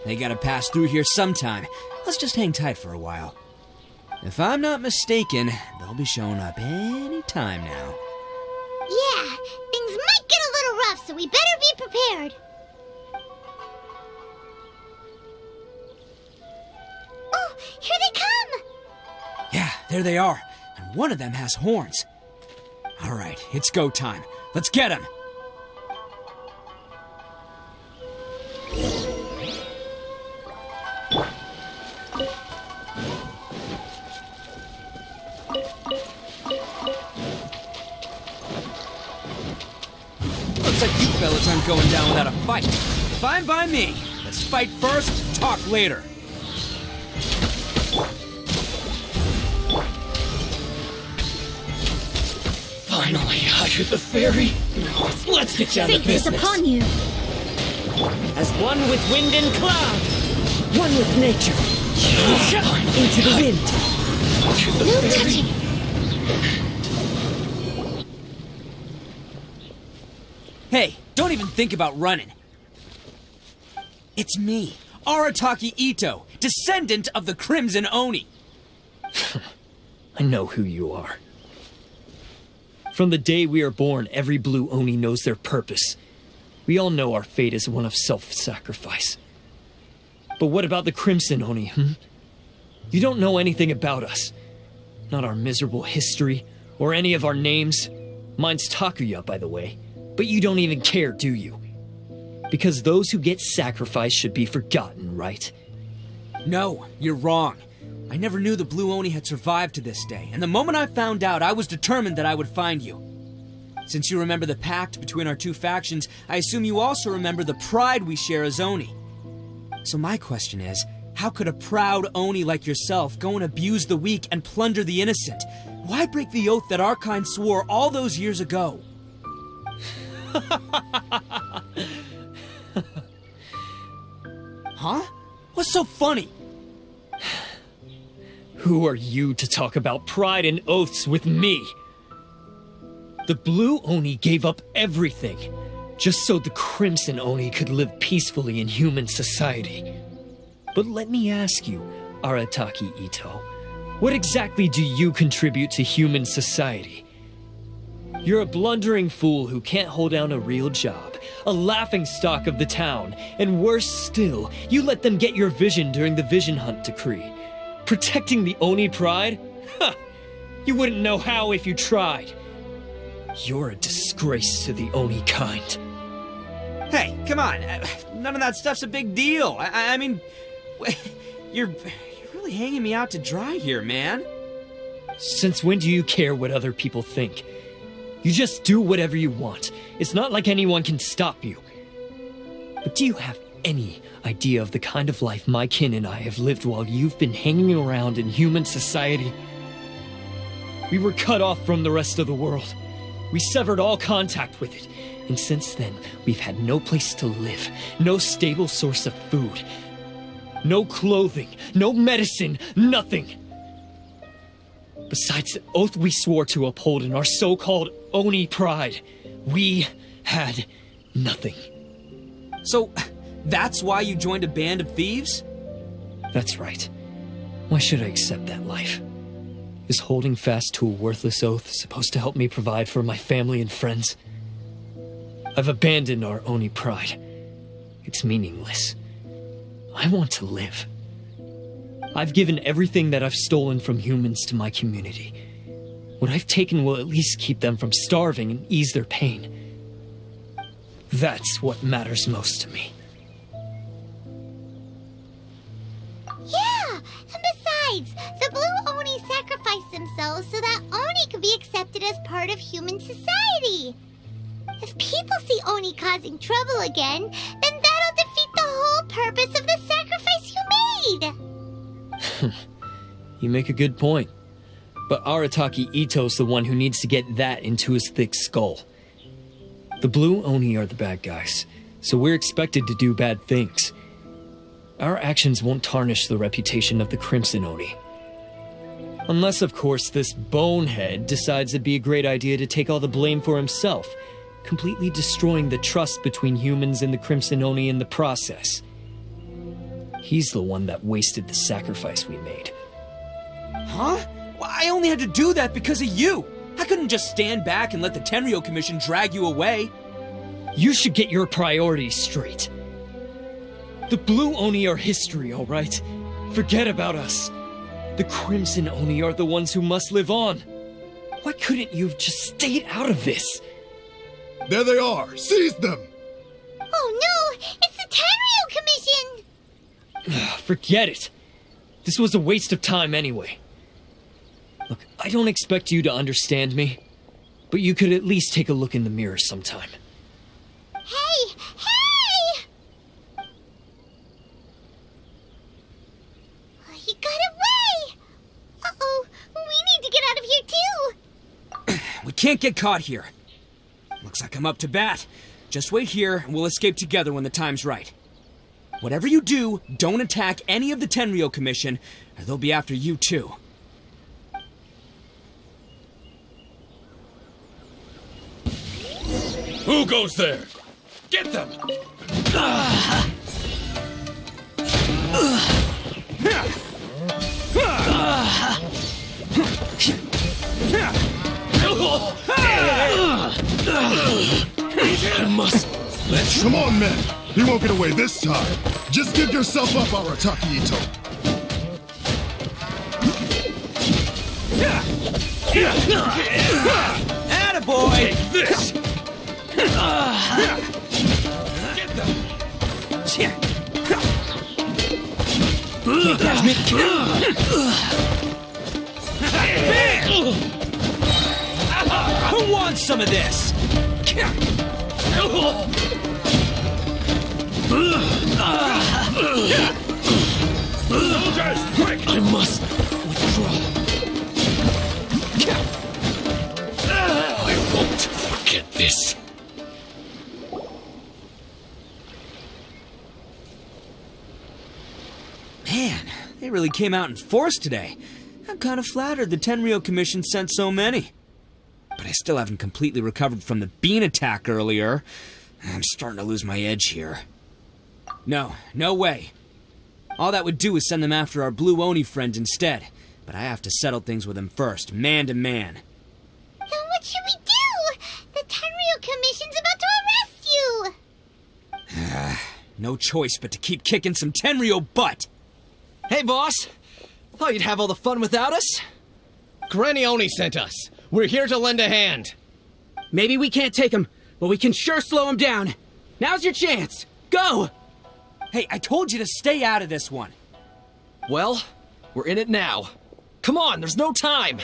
S9: They gotta pass through here sometime. Let's just hang tight for a while. If I'm not mistaken, they'll be showing up any time now.
S4: Yeah, things might get a little rough, so we better be prepared. Oh, here they come!
S9: Yeah, there they are. And one of them has horns. All right, it's go time. Let's get him! Looks like you fellas aren't going down without a fight. Fine by me. Let's fight first, talk later.
S12: Finally, higher the ferry. Let's get down to
S3: Fate is
S12: business.
S3: upon you.
S2: As one with wind and cloud, one with nature. Into the wind.
S3: No touching.
S9: Hey, don't even think about running. It's me, Arataki Ito, descendant of the Crimson Oni.
S12: I know who you are. From the day we are born, every blue Oni knows their purpose. We all know our fate is one of self-sacrifice. But what about the Crimson Oni, You don't know anything about us. Not our miserable history, or any of our names. Mine's Takuya, by the way. But you don't even care, do you? Because those who get sacrificed should be forgotten, right?
S9: No, you're wrong. I never knew the Blue Oni had survived to this day, and the moment I found out, I was determined that I would find you. Since you remember the pact between our two factions, I assume you also remember the pride we share as Oni. So my question is, how could a proud Oni like yourself go and abuse the weak and plunder the innocent? Why break the oath that our kind swore all those years ago? Huh? What's so funny?
S12: Who are you to talk about pride and oaths with me? The Blue Oni gave up everything, just so the Crimson Oni could live peacefully in human society. But let me ask you, Arataki Ito, what exactly do you contribute to human society? You're a blundering fool who can't hold down a real job, a laughingstock of the town, and worse still, you let them get your vision during the Vision Hunt decree. Protecting the Oni pride? Ha! You wouldn't know how if you tried. You're a disgrace to the Oni kind.
S9: Hey, come on. None of that stuff's a big deal. I mean, you're really hanging me out to dry here, man.
S12: Since when do you care what other people think? You just do whatever you want. It's not like anyone can stop you. But do you have any idea of the kind of life my kin and I have lived while you've been hanging around in human society? We were cut off from the rest of the world. We severed all contact with it. And since then, we've had no place to live, no stable source of food, no clothing, no medicine, nothing. Besides the oath we swore to uphold in our so-called Oni pride, we had nothing.
S9: So, that's why you joined a band of thieves?
S12: That's right. Why should I accept that life? Is holding fast to a worthless oath supposed to help me provide for my family and friends? I've abandoned our Oni pride. It's meaningless. I want to live. I've given everything that I've stolen from humans to my community. What I've taken will at least keep them from starving and ease their pain. That's what matters most to me.
S4: Yeah, and besides, the Blue Oni sacrificed themselves so that Oni could be accepted as part of human society. If people see Oni causing trouble again, then that'll defeat the whole purpose of the sacrifice you made.
S12: You make a good point. But Arataki Ito's the one who needs to get that into his thick skull. The Blue Oni are the bad guys, so we're expected to do bad things. Our actions won't tarnish the reputation of the Crimson Oni. Unless, of course, this bonehead decides it'd be a great idea to take all the blame for himself, completely destroying the trust between humans and the Crimson Oni in the process. He's the one that wasted the sacrifice we made.
S9: Huh? Well, I only had to do that because of you. I couldn't just stand back and let the Tenryo Commission drag you away.
S12: You should get your priorities straight. The Blue Oni are history, all right? Forget about us. The Crimson Oni are the ones who must live on. Why couldn't you have just stayed out of this?
S13: There they are! Seize them!
S4: Oh no! It's the Tenryo Commission!
S12: Forget it. This was a waste of time anyway. Look, I don't expect you to understand me, but you could at least take a look in the mirror sometime.
S4: Hey! Hey! He got away! Uh-oh, we need to get out of here too!
S9: We can't get caught here. Looks like I'm up to bat. Just wait here and we'll escape together when the time's right. Whatever you do, don't attack any of the Tenryo Commission, or they'll be after you too.
S11: Who goes there? Get them! I must. Let's.
S13: Come on, men! He won't get away this time! Just give yourself up, Arataki Ito!
S9: Attaboy!
S11: Take this! Get them!
S9: Can't catch me. Who wants some of this?
S11: Soldiers, quick!
S12: I must withdraw.
S11: I won't forget this.
S9: Man, they really came out in force today. I'm kind of flattered the Tenryo Commission sent so many. But I still haven't completely recovered from the bean attack earlier. I'm starting to lose my edge here. No way. All that would do is send them after our Blue Oni friend instead. But I have to settle things with him first, man to man.
S4: Then what should we do? The Tenryo Commission's about to arrest you!
S9: No choice but to keep kicking some Tenryo butt.
S14: Hey, boss! Thought you'd have all the fun without us?
S2: Granny Oni sent us. We're here to lend a hand.
S6: Maybe we can't take him, but we can sure slow him down. Now's your chance. Go!
S9: Hey, I told you to stay out of this one.
S14: Well, we're in it now. Come on, there's no time!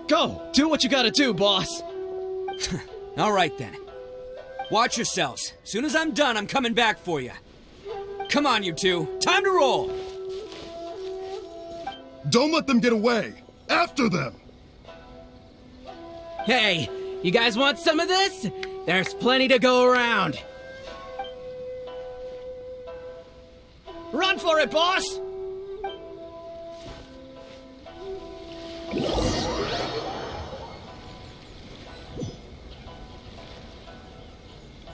S2: Go! Do what you gotta do, boss!
S9: All right, then. Watch yourselves. Soon as I'm done, I'm coming back for you. Come on, you two. Time to roll!
S13: Don't let them get away! After them!
S6: Hey, you guys want some of this? There's plenty to go around.
S2: Run for it, boss!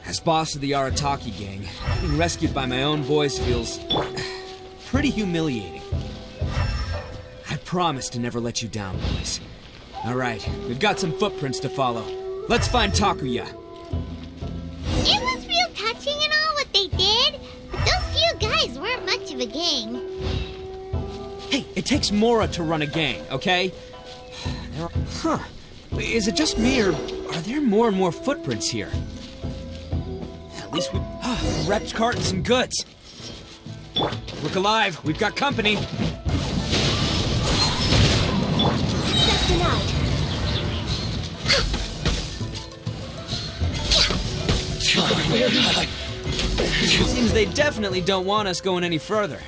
S9: As boss of the Arataki gang, being rescued by my own boys feels pretty humiliating. I promise to never let you down, boys. All right, we've got some footprints to follow. Let's find Takuya.
S4: It was real touching and all what they did, but those few guys weren't much of a gang.
S9: Hey, it takes Mora to run a gang, okay? Huh. Is it just me, or are there more and more footprints here? At least we... a wrecked cart and some goods. Look alive. We've got company.
S4: Just denied.
S9: Seems they definitely don't want us going any further.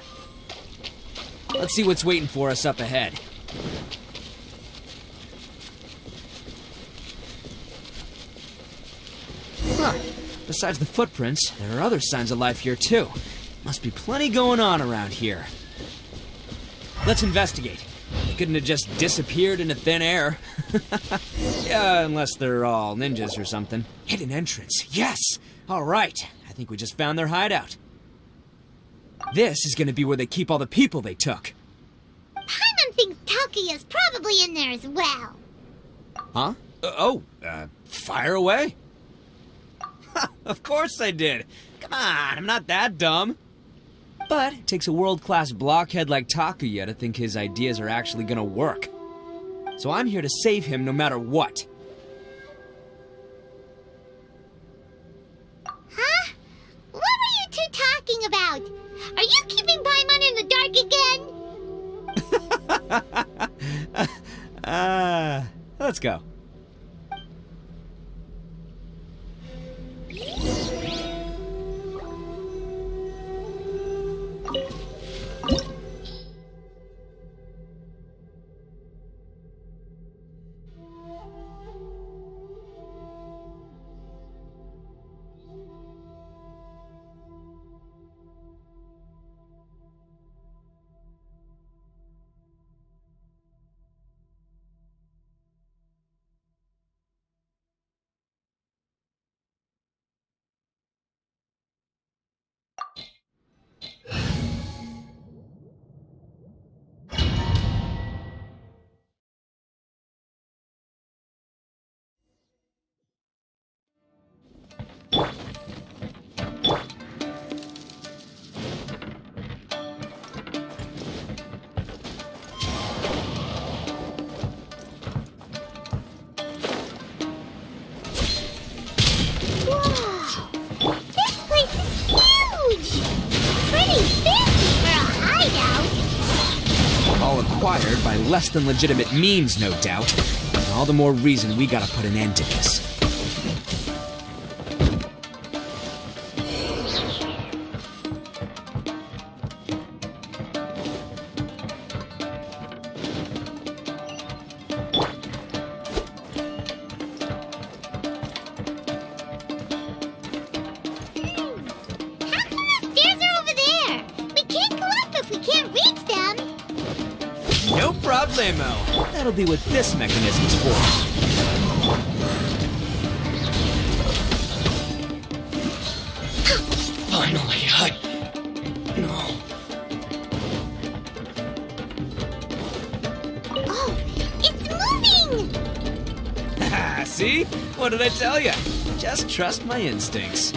S9: Let's see what's waiting for us up ahead. Huh. Besides the footprints, there are other signs of life here too. Must be plenty going on around here. Let's investigate. They couldn't have just disappeared into thin air. Yeah, unless they're all ninjas or something. Hidden entrance. Yes! All right. I think we just found their hideout. This is gonna be where they keep all the people they took.
S4: Paimon thinks Takuya's probably in there as well.
S9: Huh? Fire away? Of course I did. Come on, I'm not that dumb. But it takes a world-class blockhead like Takuya to think his ideas are actually gonna work. So I'm here to save him no matter what.
S4: Huh? What were you two talking about? Are you keeping Paimon in the dark again?
S9: Let's go. Acquired by less than legitimate means, no doubt. All the more reason we gotta put an end to this. No problemo. That'll be what this mechanism's for.
S14: Finally, No.
S4: Oh, it's moving!
S9: See? What did I tell you? Just trust my instincts.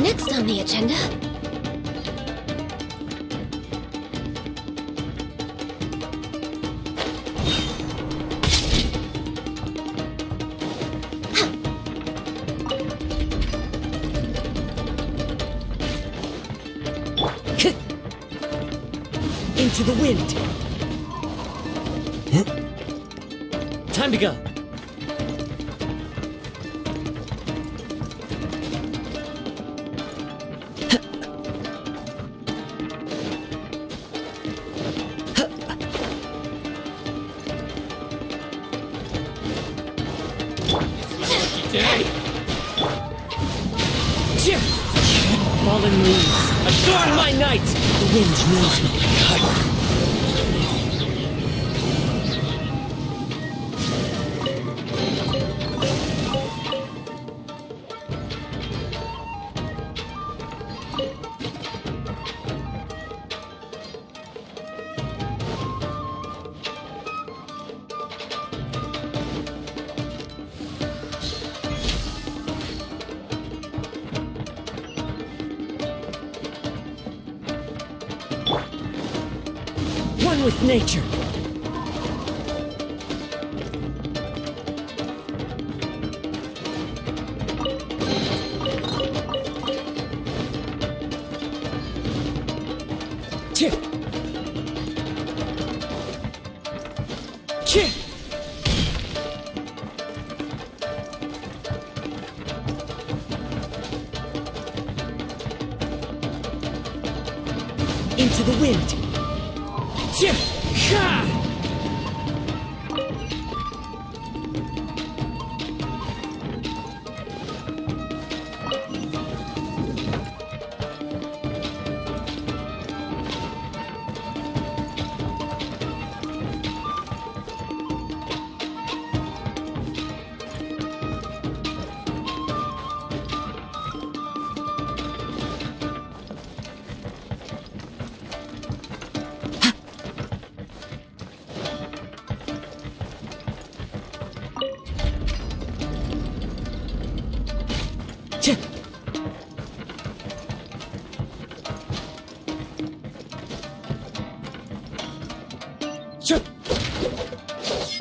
S3: Next on the agenda...
S2: Into the wind. Time to go. Fallen leaves, adorn my night! The wind knows me. with nature. Into the wind.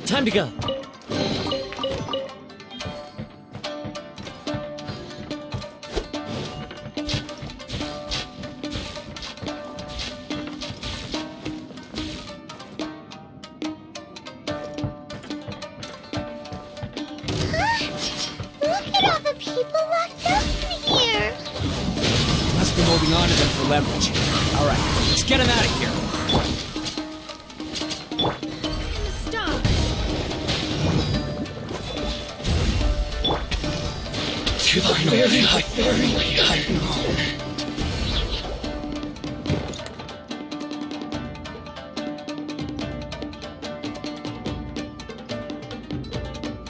S2: Time to go.
S4: Look at all the people locked up in here.
S9: Must be holding on to them for leverage. All right, let's get them out of here.
S14: Very high.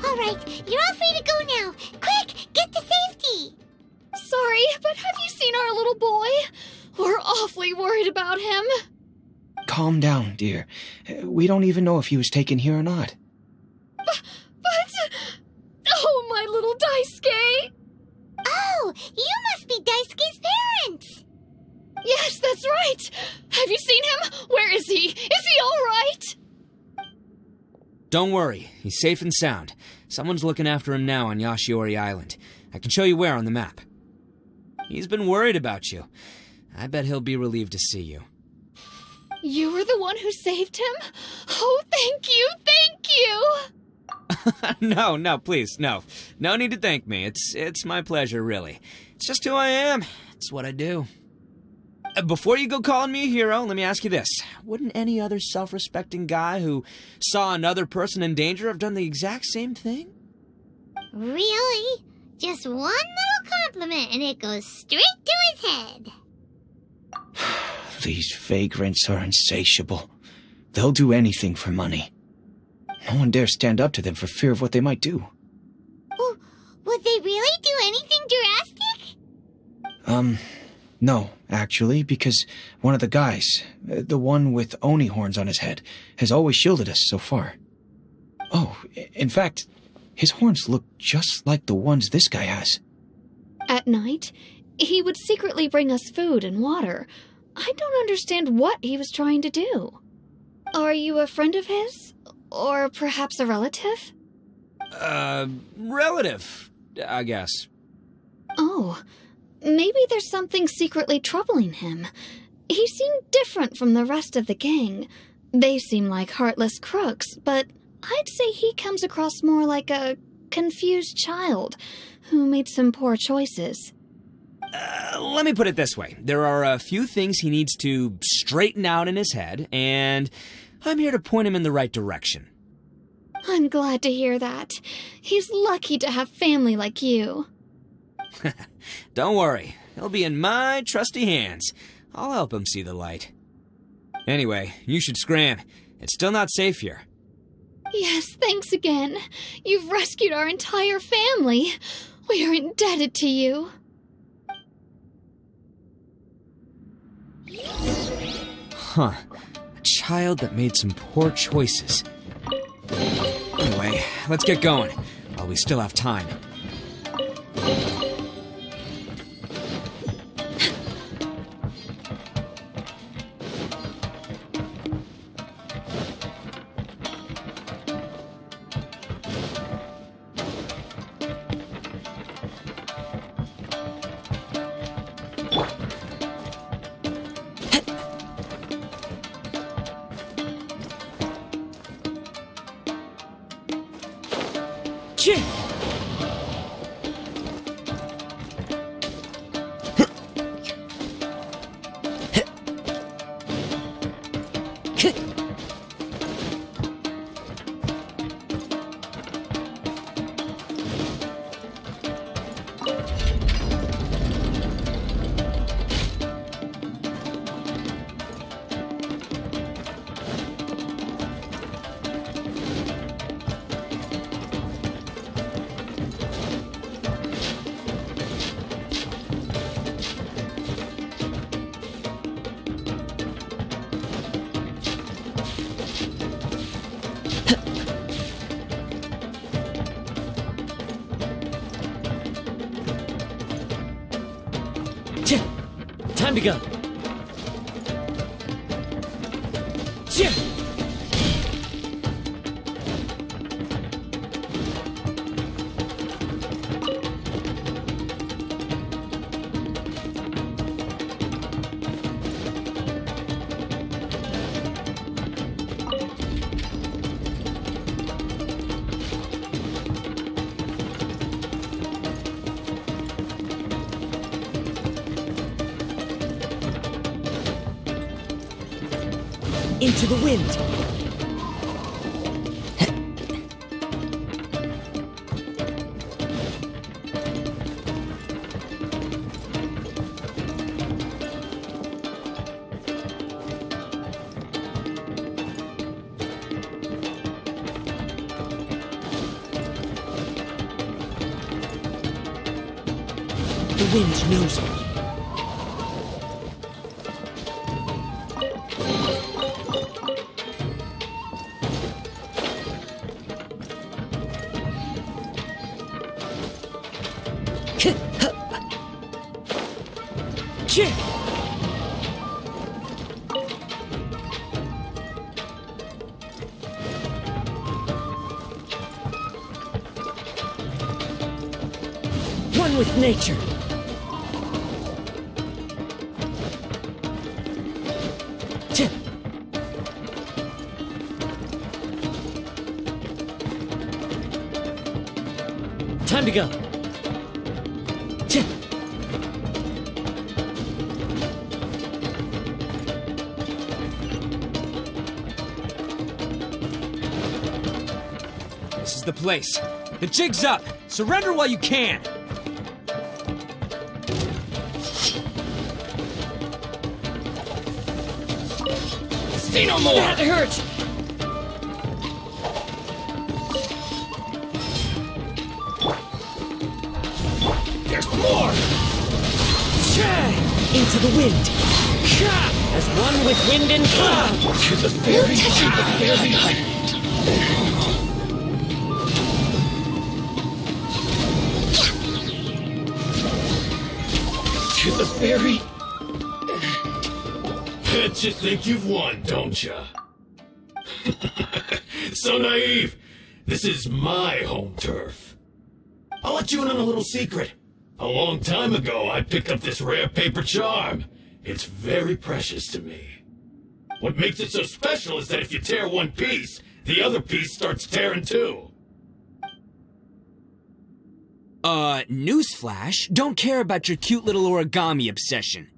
S4: All right, you're all free to go now. Quick, get to safety.
S8: Sorry, but have you seen our little boy? We're awfully worried about him.
S15: Calm down, dear. We don't even know if he was taken here or not.
S8: But... Oh, my little Daisuke!
S4: Oh, you must be Daisuke's parents.
S8: Yes, that's right. Have you seen him? Where is he? Is he all right?
S9: Don't worry, he's safe and sound. Someone's looking after him now on Yashiori Island. I can show you where on the map. He's been worried about you. I bet he'll be relieved to see you.
S8: You were the one who saved him? Oh, thank you, thank you!
S9: No, please, no. No need to thank me. It's my pleasure, really. It's just who I am. It's what I do. Before you go calling me a hero, let me ask you this. Wouldn't any other self-respecting guy who saw another person in danger have done the exact same thing?
S4: Really? Just one little compliment and it goes straight to his head.
S15: These vagrants are insatiable. They'll do anything for money. No one dares stand up to them for fear of what they might do.
S4: Would they really do anything drastic?
S15: No, actually, because one of the guys, the one with Oni horns on his head, has always shielded us so far. Oh, in fact, his horns look just like the ones this guy has.
S8: At night, he would secretly bring us food and water. I don't understand what he was trying to do. Are you a friend of his? Or perhaps a relative?
S9: Relative, I guess.
S8: Oh, maybe there's something secretly troubling him. He seemed different from the rest of the gang. They seem like heartless crooks, but I'd say he comes across more like a confused child who made some poor choices.
S9: Let me put it this way. There are a few things he needs to straighten out in his head, and I'm here to point him in the right direction.
S8: I'm glad to hear that. He's lucky to have family like you.
S9: Don't worry. He'll be in my trusty hands. I'll help him see the light. Anyway, you should scram. It's still not safe here.
S8: Yes, thanks again. You've rescued our entire family. We are indebted to you.
S9: Huh. A child that made some poor choices. Anyway, let's get going, while we still have time.
S2: Time to go. Into the wind. The wind knows me. One with nature. Time to go.
S9: This is the place. The jig's up. Surrender while you can. See no more.
S2: That hurts.
S11: There's more!
S2: Into the wind. As one with wind and cloud.
S11: To the very To the very... Bet you think you've won, don't ya? So naive. This is my home turf. I'll let you in on a little secret. A long time ago, I picked up this rare paper charm. It's very precious to me. What makes it so special is that if you tear one piece, the other piece starts tearing too.
S9: Newsflash, don't care about your cute little origami obsession.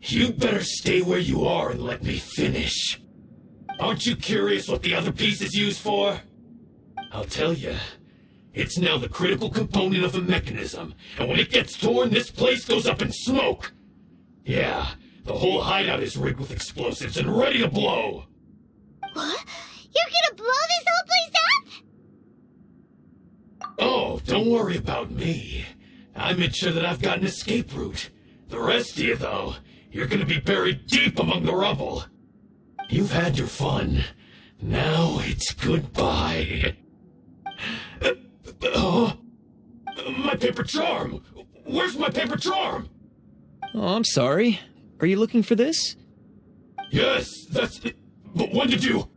S11: You better stay where you are and let me finish. Aren't you curious what the other piece is used for? I'll tell you. It's now the critical component of a mechanism, and when it gets torn, this place goes up in smoke. Yeah, the whole hideout is rigged with explosives and ready to blow.
S4: What? You're gonna blow this whole place up?
S11: Oh, don't worry about me. I made sure that I've got an escape route. The rest of you, though, you're gonna be buried deep among the rubble. You've had your fun. Now it's goodbye. My paper charm! Where's my paper charm?
S12: Oh, I'm sorry. Are you looking for this?
S11: Yes, that's it. But when did you...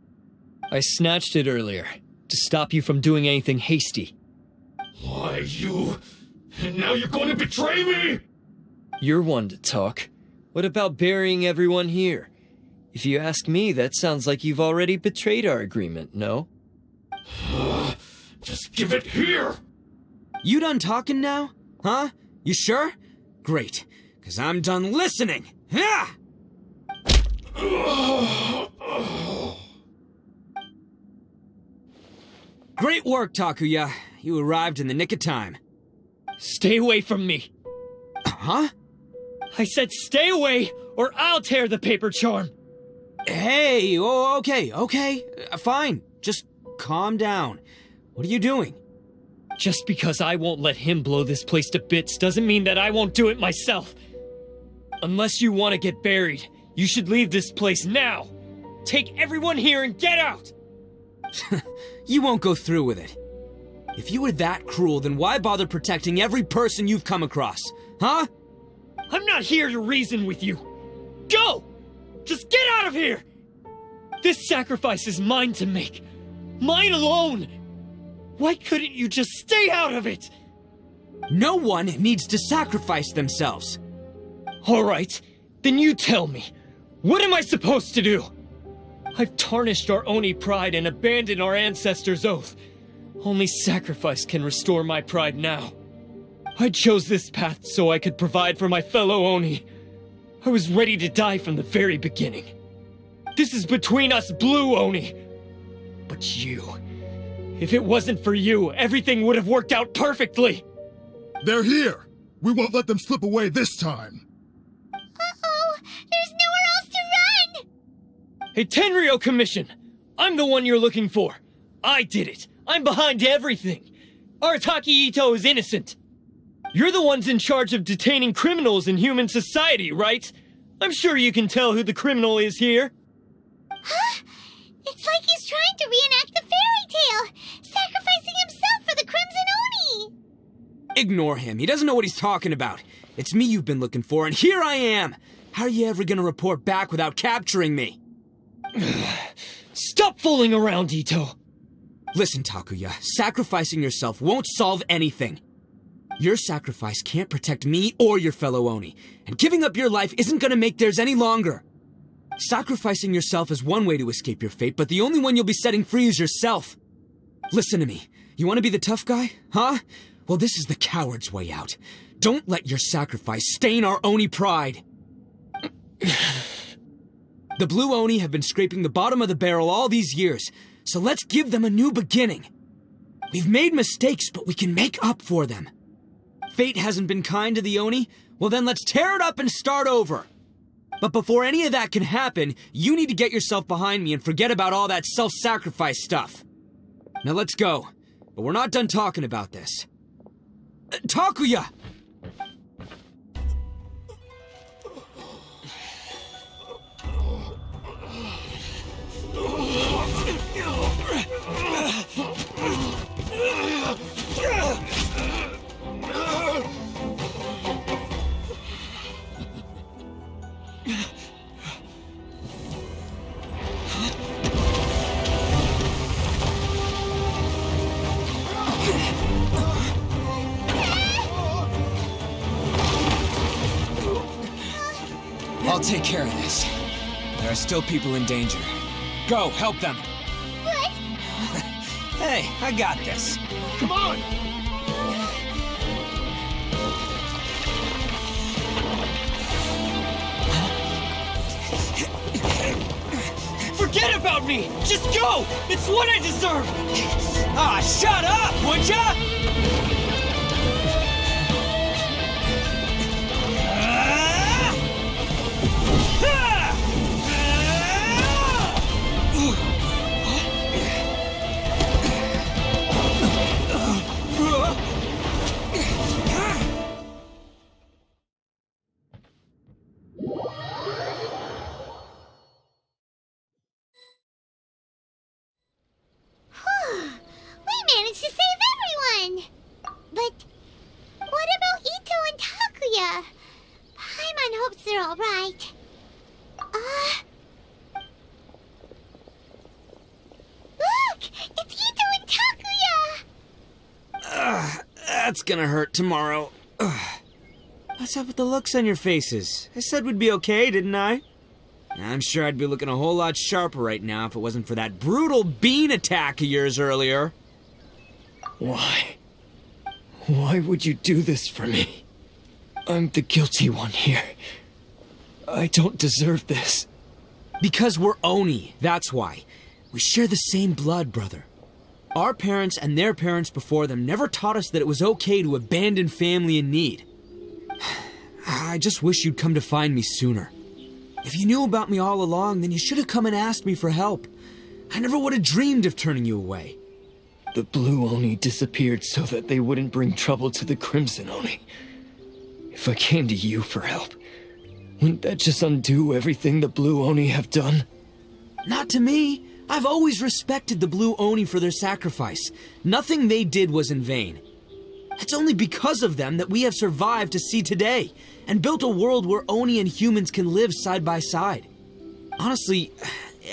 S12: I snatched it earlier, to stop you from doing anything hasty.
S11: Why, you... Now you're going to betray me?
S12: You're one to talk. What about burying everyone here? If you ask me, that sounds like you've already betrayed our agreement, no?
S11: Just give it here!
S9: You done talking now? Huh? You sure? Great, 'cause I'm done listening. Yeah! Great work, Takuya. You arrived in the nick of time.
S12: Stay away from me.
S9: Huh?
S12: I said stay away, or I'll tear the paper charm.
S9: Hey, okay. Fine. Just calm down. What are you doing?
S12: Just because I won't let him blow this place to bits doesn't mean that I won't do it myself. Unless you want to get buried, you should leave this place now. Take everyone here and get out!
S9: You won't go through with it. If you were that cruel, then why bother protecting every person you've come across? Huh?
S12: I'm not here to reason with you. Go! Just get out of here! This sacrifice is mine to make. Mine alone! Why couldn't you just stay out of it?
S9: No one needs to sacrifice themselves.
S12: All right, then you tell me. What am I supposed to do? I've tarnished our Oni pride and abandoned our ancestors' oath. Only sacrifice can restore my pride now. I chose this path so I could provide for my fellow Oni. I was ready to die from the very beginning. This is between us Blue Oni. But you... If it wasn't for you, everything would have worked out perfectly!
S13: They're here! We won't let them slip away this time!
S4: Uh-oh! There's nowhere else to run!
S12: Hey, Tenryo Commission! I'm the one you're looking for. I did it. I'm behind everything. Arataki Ito is innocent. You're the ones in charge of detaining criminals in human society, right? I'm sure you can tell who the criminal is here.
S4: Huh? It's like he's trying to reenact the fairy tale, sacrificing himself for the Crimson Oni!
S9: Ignore him. He doesn't know what he's talking about. It's me you've been looking for, and here I am! How are you ever gonna report back without capturing me?
S12: Stop fooling around, Ito!
S9: Listen, Takuya, sacrificing yourself won't solve anything. Your sacrifice can't protect me or your fellow Oni, and giving up your life isn't gonna make theirs any longer. Sacrificing yourself is one way to escape your fate, but the only one you'll be setting free is yourself. Listen to me. You want to be the tough guy? Huh? Well, this is the coward's way out. Don't let your sacrifice stain our Oni pride. The Blue Oni have been scraping the bottom of the barrel all these years, so let's give them a new beginning. We've made mistakes, but we can make up for them. Fate hasn't been kind to the Oni? Well, then let's tear it up and start over. But before any of that can happen, you need to get yourself behind me and forget about all that self-sacrifice stuff. Now let's go. But we're not done talking about this. Takuya! I'll take care of this. There are still people in danger. Go, help them.
S4: What?
S9: Hey, I got this.
S11: Come on!
S12: Forget about me! Just go! It's what I deserve!
S9: Ah, shut up, would ya?
S4: We managed to save everyone! But what about Ito and Takuya? Paimon hopes they're alright. Look! It's Ito and Takuya!
S9: That's gonna hurt tomorrow. What's up with the looks on your faces? I said we'd be okay, didn't I? I'm sure I'd be looking a whole lot sharper right now if it wasn't for that brutal bean attack of yours earlier.
S12: Why? Why would you do this for me? I'm the guilty one here. I don't deserve this.
S6: Because we're Oni, that's why. We share the same blood, brother. Our parents and their parents before them never taught us that it was okay to abandon family in need. I just wish you'd come to find me sooner. If you knew about me all along, then you should have come and asked me for help. I never would have dreamed of turning you away.
S12: The Blue Oni disappeared so that they wouldn't bring trouble to the Crimson Oni. If I came to you for help, wouldn't that just undo everything the Blue Oni have done?
S6: Not to me. I've always respected the Blue Oni for their sacrifice. Nothing they did was in vain. It's only because of them that we have survived to see today, and built a world where Oni and humans can live side by side. Honestly,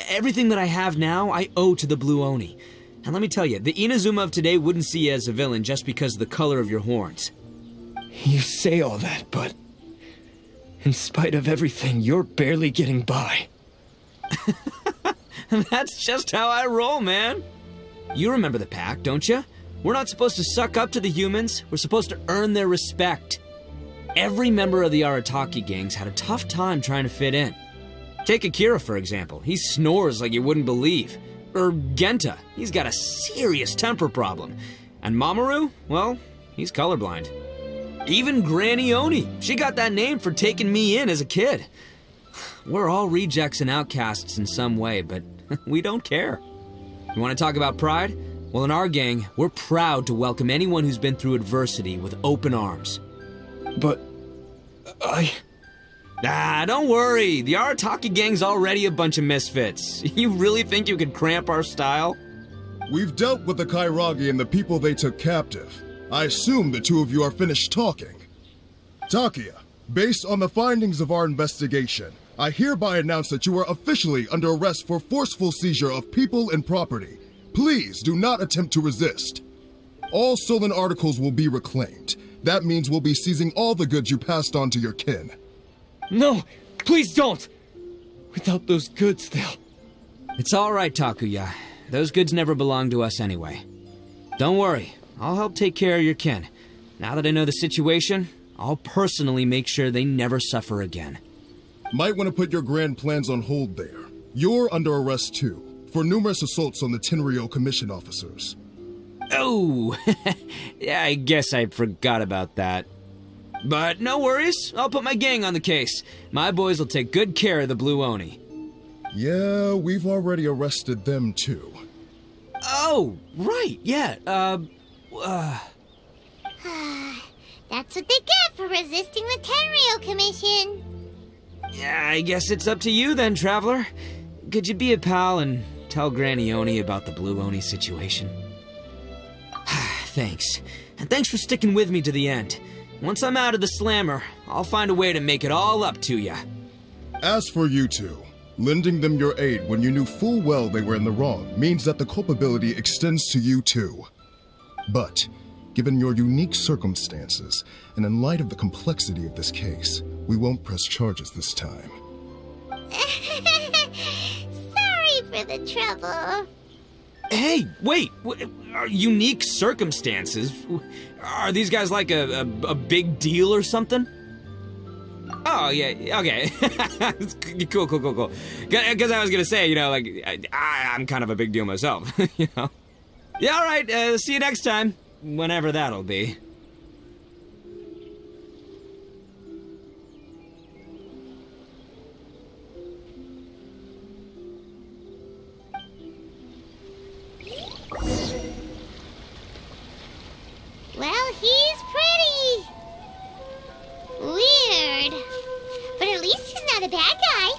S6: everything that I have now, I owe to the Blue Oni. And let me tell you, the Inazuma of today wouldn't see you as a villain just because of the color of your horns.
S12: You say all that, but in spite of everything, you're barely getting by.
S6: That's just how I roll, man. You remember the pact, don't you? We're not supposed to suck up to the humans. We're supposed to earn their respect. Every member of the Arataki gangs had a tough time trying to fit in. Take Akira, for example. He snores like you wouldn't believe. Or Genta. He's got a serious temper problem. And Mamoru? Well, he's colorblind. Even Granny Oni. She got that name for taking me in as a kid. We're all rejects and outcasts in some way, but we don't care. You want to talk about pride? Well, in our gang, we're proud to welcome anyone who's been through adversity with open arms.
S12: But
S6: don't worry. The Arataki gang's already a bunch of misfits. You really think you could cramp our style?
S13: We've dealt with the Kairagi and the people they took captive. I assume the two of you are finished talking. Takia, based on the findings of our investigation, I hereby announce that you are officially under arrest for forceful seizure of people and property. Please do not attempt to resist. All stolen articles will be reclaimed. That means we'll be seizing all the goods you passed on to your kin.
S12: No, please don't! Without those goods, they'll...
S6: It's all right, Takuya. Those goods never belonged to us anyway. Don't worry, I'll help take care of your kin. Now that I know the situation, I'll personally make sure they never suffer again.
S13: Might want to put your grand plans on hold there. You're under arrest too, for numerous assaults on the Tenryo Commission officers.
S6: Oh, yeah, I guess I forgot about that. But no worries, I'll put my gang on the case. My boys will take good care of the Blue Oni.
S13: Yeah, we've already arrested them too.
S6: Oh, right, yeah,
S4: That's what they get for resisting the Tenryo Commission.
S6: Yeah, I guess it's up to you then, Traveler. Could you be a pal and tell Granny Oni about the Blue Oni situation? Thanks. And thanks for sticking with me to the end. Once I'm out of the slammer, I'll find a way to make it all up to ya.
S13: As for you two, lending them your aid when you knew full well they were in the wrong means that the culpability extends to you too. But, given your unique circumstances, and in light of the complexity of this case, we won't press charges this time.
S4: Sorry for the trouble.
S6: Hey, wait, unique circumstances? Are these guys like a big deal or something? Oh, yeah, okay. Cool. Because I was gonna say, I'm kind of a big deal myself, you know? Yeah, all right, see you next time, whenever that'll be.
S4: Well, he's pretty. Weird. But at least he's not a bad guy.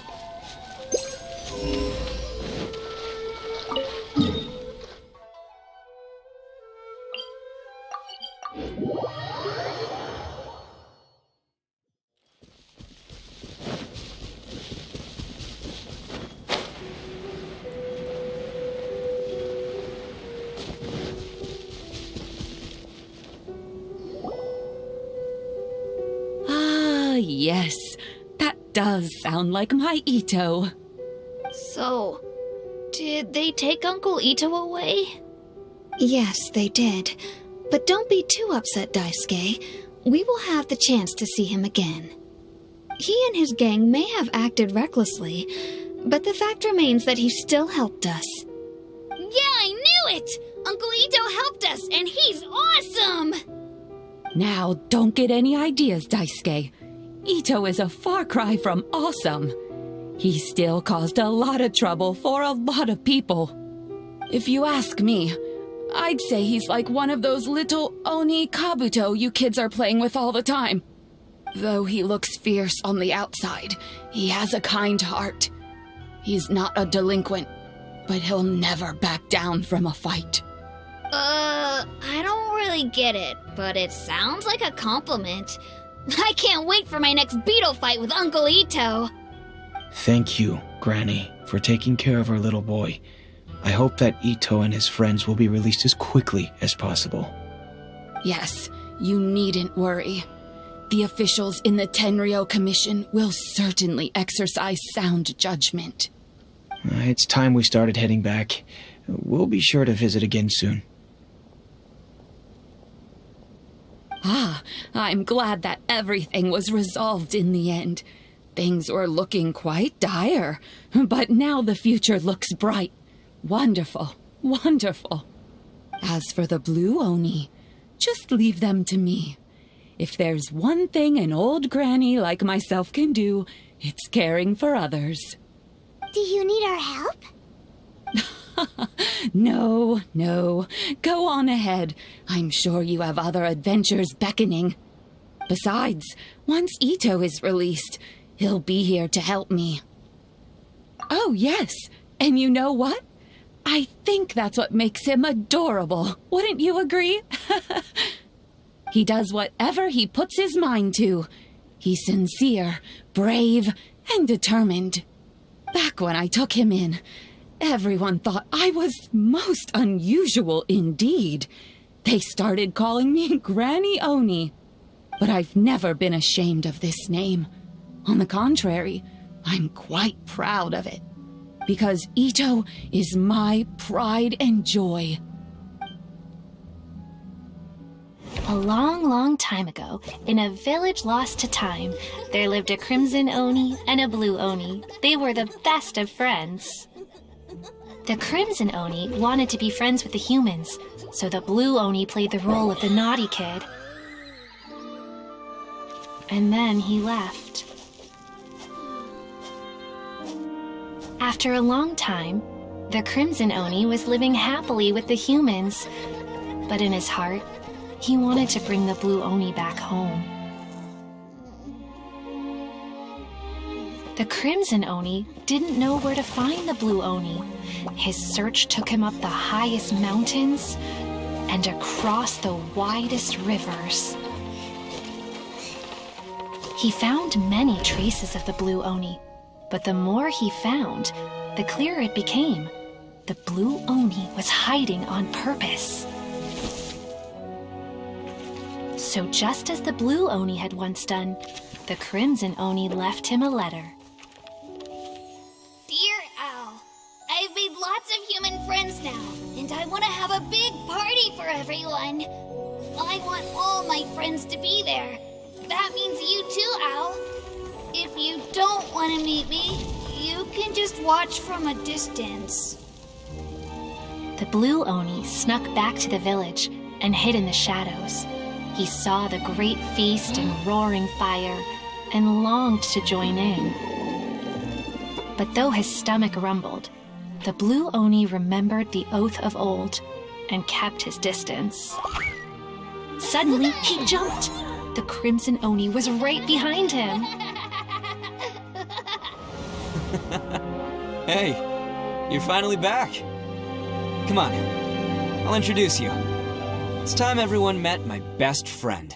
S10: Yes, that does sound like my Ito.
S8: So, did they take Uncle Ito away?
S7: Yes, they did. But don't be too upset, Daisuke. We will have the chance to see him again. He and his gang may have acted recklessly,
S8: But the fact remains that he still helped us. Yeah, I knew it! Uncle Ito helped us, and he's awesome!
S10: Now, don't get any ideas, Daisuke. Ito is a far cry from awesome. He still caused a lot of trouble for a lot of people. If you ask me, I'd say he's like one of those little Oni Kabuto you kids are playing with all the time. Though he looks fierce on the outside, he has a kind heart. He's not a delinquent, but he'll never back down from a fight.
S8: I don't really get it, but it sounds like a compliment. I can't wait for my next beetle fight with Uncle Ito.
S15: Thank you, Granny, for taking care of our little boy. I hope that Ito and his friends will be released as quickly as possible.
S10: Yes, you needn't worry. The officials in the Tenryo Commission will certainly exercise sound judgment.
S15: It's time we started heading back. We'll be sure to visit again soon.
S10: I'm glad that everything was resolved in the end. Things were looking quite dire, but now the future looks bright. Wonderful, wonderful. As for the Blue Oni, just leave them to me. If there's one thing an old granny like myself can do, it's caring for others.
S4: Do you need our help?
S10: No. Go on ahead. I'm sure you have other adventures beckoning. Besides, once Ito is released, he'll be here to help me. Oh, yes. And you know what? I think that's what makes him adorable. Wouldn't you agree? He does whatever he puts his mind to. He's sincere, brave, and determined. Back when I took him in, everyone thought I was most unusual indeed. They started calling me Granny Oni. But I've never been ashamed of this name. On the contrary, I'm quite proud of it. Because Ito is my pride and joy.
S7: A long, long time ago, in a village lost to time, there lived a Crimson Oni and a Blue Oni. They were the best of friends. The Crimson Oni wanted to be friends with the humans, so the Blue Oni played the role of the naughty kid. And then he left. After a long time, the Crimson Oni was living happily with the humans, but in his heart, he wanted to bring the Blue Oni back home. The Crimson Oni didn't know where to find the Blue Oni. His search took him up the highest mountains and across the widest rivers. He found many traces of the Blue Oni, but the more he found, the clearer it became. The Blue Oni was hiding on purpose. So just as the Blue Oni had once done, the Crimson Oni left him a letter.
S8: Dear Al, I've made lots of human friends now, and I want to have a big party for everyone. I want all my friends to be there. That means you too, Al. If you don't want to meet me, you can just watch from a distance.
S7: The Blue Oni snuck back to the village and hid in the shadows. He saw the great feast and roaring fire and longed to join in. But though his stomach rumbled, the Blue Oni remembered the oath of old and kept his distance. Suddenly, he jumped. The Crimson Oni was right behind him.
S6: Hey, you're finally back. Come on, I'll introduce you. It's time everyone met my best friend.